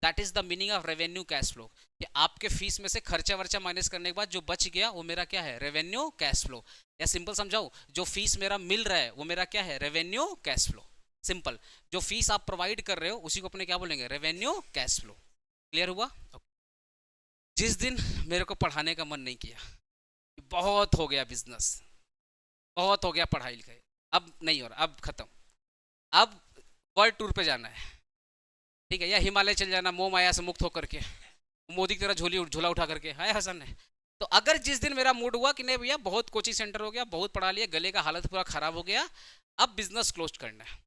that is the meaning of revenue cash flow. कि आपके फीस में से खर्चा वर्चा माइनस करने के बाद जो बच गया वो मेरा क्या है, रेवेन्यू कैश फ्लो। या सिंपल समझाऊं, जो फीस मेरा मिल रहा है वो मेरा क्या है, रेवेन्यू कैश फ्लो। सिंपल, जो फीस आप प्रोवाइड कर रहे हो उसी को अपने क्या बोलेंगे, रेवेन्यू कैश फ्लो। क्लियर हुआ? जिस दिन मेरे को पढ़ाने का मन नहीं किया, बहुत हो गया बिजनेस, बहुत हो गया पढ़ाई लिखाई, अब नहीं हो रहा, अब खत्म, अब वर्ल्ड टूर पे जाना है, ठीक है, या हिमालय चल जाना मोह माया से मुक्त होकर के, मोदी की तरह झोला उठा करके, है हसन है। तो अगर जिस दिन मेरा मूड हुआ कि नहीं भैया बहुत कोचिंग सेंटर हो गया, बहुत पढ़ा लिया, गले का हालत पूरा खराब हो गया, अब बिजनेस क्लोज करना है।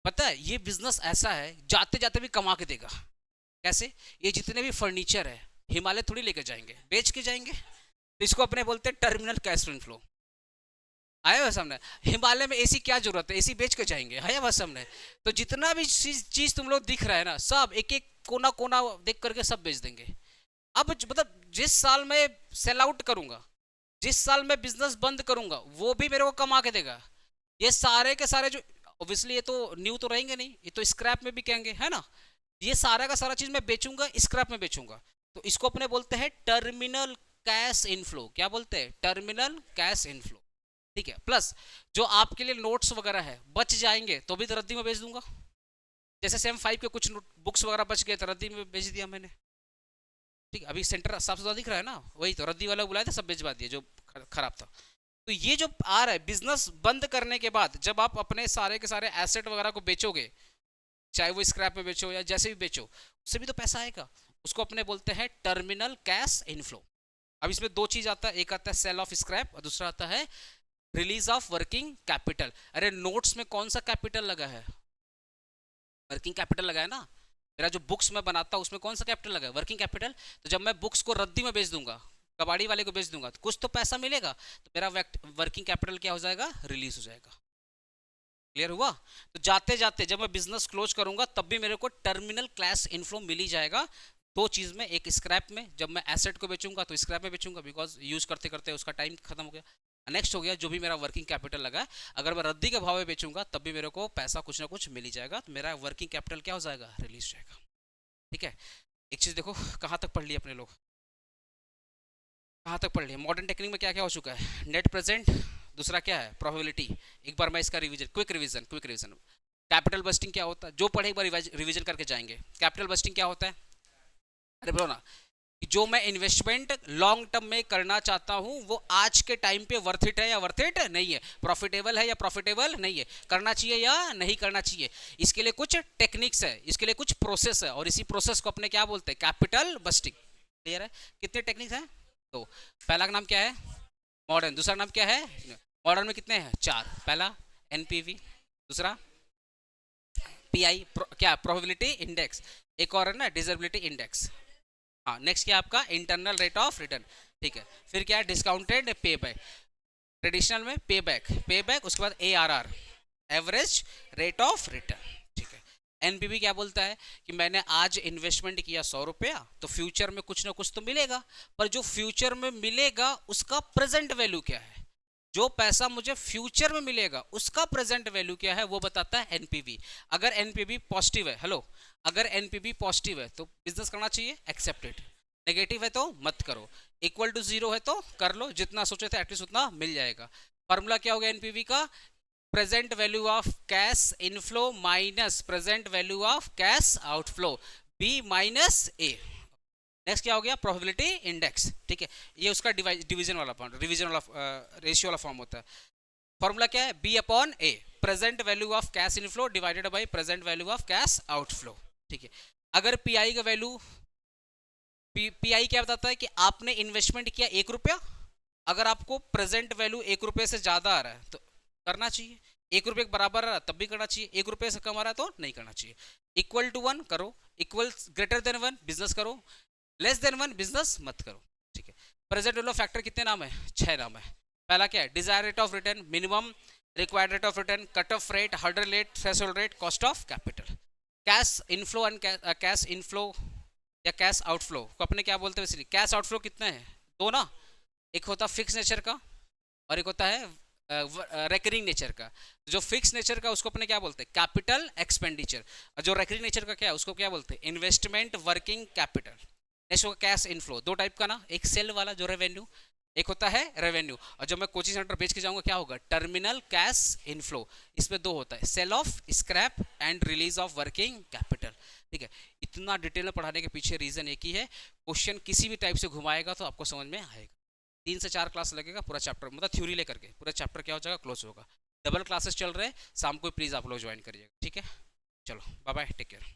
पता है ये बिजनेस ऐसा है जाते जाते भी कमा के देगा। कैसे? ये जितने भी फर्नीचर है हिमालय थोड़ी लेकर जाएंगे, बेच के जाएंगे। तो इसको अपने बोलते हैं टर्मिनल कैश फ्लो। आया हुआ सामने, हिमालय में एसी क्या जरूरत है, एसी बेच के जाएंगे, आया हुआ सामने। तो जितना भी चीज तुम लोग दिख रहा है ना, सब एक एक कोना कोना देख करके सब बेच देंगे। अब मतलब जिस साल में सेल आउट करूंगा, जिस साल में बिजनेस बंद करूंगा, वो भी मेरे को कमा के देगा। ये सारे के सारे जो ऑब्वियसली ये तो न्यू तो रहेंगे नहीं, ये तो स्क्रैप में भी कहेंगे, है ना। ये सारा का सारा चीज मैं बेचूंगा, स्क्रैप में बेचूंगा। तो इसको अपने बोलते हैं टर्मिनल कैश इनफ्लो। क्या बोलते हैं, टर्मिनल कैश इनफ्लो, ठीक है। प्लस जो आपके लिए नोट्स वगैरह है बच जाएंगे तो भी तो रद्दी में बेच दूंगा। जैसे सेम 5 के कुछ बुक्स वगैरह बच गए तो रद्दी में बेच दिया मैंने, ठीक है। अभी सेंटर साफ सुथरा दिख रहा है ना, वही तो रद्दी वाला बुलाया था, सब बेचवा दिया जो खराब था। तो ये जो आ रहा है बिजनेस बंद करने के बाद, जब आप अपने सारे के सारे एसेट वगैरह को बेचोगे, चाहे वो स्क्रैप में बेचो या जैसे भी बेचो, उससे भी तो पैसा आएगा। उसको अपने बोलते हैं टर्मिनल कैश इनफ्लो। अब इसमें दो चीज आता है, एक आता है सेल ऑफ स्क्रैप और दूसरा आता है रिलीज ऑफ वर्किंग कैपिटल। अरे नोट्स में कौन सा कैपिटल लगा है, वर्किंग कैपिटल लगा है ना। मेरा जो बुक्स में बनाता हूँ उसमें कौन सा कैपिटल लगा है, वर्किंग कैपिटल। तो जब मैं बुक्स को रद्दी में बेच दूंगा, कबाड़ी वाले को बेच दूंगा, तो कुछ तो पैसा मिलेगा, तो मेरा वर्किंग कैपिटल क्या हो जाएगा, रिलीज हो जाएगा। क्लियर हुआ? तो जाते जाते जब मैं बिजनेस क्लोज करूंगा तब भी मेरे को टर्मिनल कैश इनफ्लो मिल ही जाएगा। दो चीज में, एक स्क्रैप में, जब मैं एसेट को बेचूंगा तो स्क्रैप में बेचूंगा बिकॉज यूज करते करते उसका टाइम खत्म हो गया। नेक्स्ट हो गया जो भी मेरा वर्किंग कैपिटल लगा है, अगर मैं रद्दी के भाव में बेचूंगा तब भी मेरे को पैसा कुछ ना कुछ मिल ही जाएगा, तो मेरा वर्किंग कैपिटल क्या हो जाएगा, रिलीज हो जाएगा। ठीक है। एक चीज देखो कहाँ तक पढ़ लिया अपने लोग, कहाँ तक पढ़ लिया। मॉडर्न टेक्निक में क्या क्या हो चुका है, नेट प्रेजेंट, दूसरा क्या है प्रोबेबिलिटी। एक बार मैं इसका revision, quick revision. Capital budgeting क्या होता है, जो पढ़े एक बार रिवीजन करके जाएंगे। कैपिटल बस्टिंग क्या होता है, अरे बोलो ना, कि जो मैं इन्वेस्टमेंट लॉन्ग टर्म में करना चाहता हूं वो आज के टाइम पे वर्थ इट है या वर्थ इट नहीं है, प्रॉफिटेबल है या प्रॉफिटेबल नहीं है, करना चाहिए या नहीं करना चाहिए। इसके लिए कुछ टेक्निक्स है, इसके लिए कुछ प्रोसेस है, और इसी प्रोसेस को अपने क्या बोलते हैं, कैपिटल बस्टिंग। क्लियर है? कितने टेक्निक्स हैं, तो पहला का नाम क्या है मॉडर्न, दूसरा नाम क्या है, मॉडर्न में कितने हैं, 4। पहला एनपीवी, दूसरा पीआई क्या प्रोबेबिलिटी इंडेक्स, एक और है ना डिसेबिलिटी इंडेक्स। हाँ, नेक्स्ट क्या आपका इंटरनल रेट ऑफ रिटर्न, ठीक है। फिर क्या है डिस्काउंटेड पे बैक, ट्रेडिशनल में पे बैक, उसके बाद ARR, average rate of return, ठीक है। एनपीवी क्या बोलता है कि मैंने आज इन्वेस्टमेंट किया 100 रुपया, तो फ्यूचर में कुछ ना कुछ तो मिलेगा, पर जो फ्यूचर में मिलेगा उसका प्रेजेंट वैल्यू क्या है, जो पैसा मुझे फ्यूचर में मिलेगा उसका प्रेजेंट वैल्यू क्या है वो बताता है एनपीवी। अगर एनपीवी पॉजिटिव है, हेलो, अगर एनपीवी पॉजिटिव है तो बिजनेस करना चाहिए, एक्सेप्टेड। नेगेटिव है तो मत करो, इक्वल टू 0 है तो कर लो, जितना सोचे थे एटलीस्ट उतना मिल जाएगा। फॉर्मूला क्या होगा एनपीवी का, present value of cash inflow minus present value of cash outflow, B minus A. Next क्या हो गया प्रोबेबिलिटी इंडेक्स, ठीक है। ये उसका डिवीजन वाला फॉर्म, रिवीजन वाला रेशियो वाला फॉर्म होता है। फॉर्मूला क्या है, B upon A, present value of cash inflow divided by present value of cash outflow, ठीक है। अगर पीआई का वैल्यू, पीआई क्या बताता है कि आपने इन्वेस्टमेंट किया 1 रुपया, अगर आपको प्रेजेंट वैल्यू 1 रुपये से ज्यादा आ रहा है तो करना चाहिए, 1 रुपये के बराबर आ रहा है तब भी करना चाहिए, 1 रुपये से कम आ रहा है तो नहीं करना चाहिए। इक्वल टू 1 करो, इक्वल ग्रेटर देन 1 बिजनेस करो, लेस देन 1 बिजनेस मत करो, ठीक है। प्रेजेंट वैल्यू फैक्टर कितने नाम है? 6 नाम है। पहला क्या है? Desire rate of return, minimum required rate of return, cut off rate, hurdle rate, threshold rate, cost of capital. Cash inflow and cash inflow या कैश आउटफ्लो को अपने क्या बोलते हैं? इसलिए कैश आउटफ्लो कितने हैं? 2 ना, एक होता है फिक्स नेचर का और एक होता है रेकरिंग नेचर का। जो फिक्स नेचर का उसको अपने क्या बोलते हैं? Capital expenditure. और जो रेकरिंग नेचर का क्या है उसको क्या बोलते हैं? Investment working capital. नेक्स्ट होगा कैश इनफ्लो, 2 टाइप का ना, एक सेल वाला जो रेवेन्यू, एक होता है रेवेन्यू। और जब मैं कोचिंग सेंटर बेच के जाऊंगा क्या होगा? Terminal cash inflow. इसमें 2 होता है, sale of scrap and release of working capital, ठीक है। इतना डिटेल में पढ़ाने के पीछे रीजन एक ही है, क्वेश्चन किसी भी टाइप से घुमाएगा तो आपको समझ में आएगा। 3 से 4 क्लास लगेगा पूरा चैप्टर, मतलब थ्योरी लेकर के पूरा चैप्टर क्या हो जाएगा? क्लोज होगा। डबल क्लासेस चल रहे हैं, शाम को प्लीज आप लोग ज्वाइन करिएगा, ठीक है। चलो बाय बाय, टेक केयर।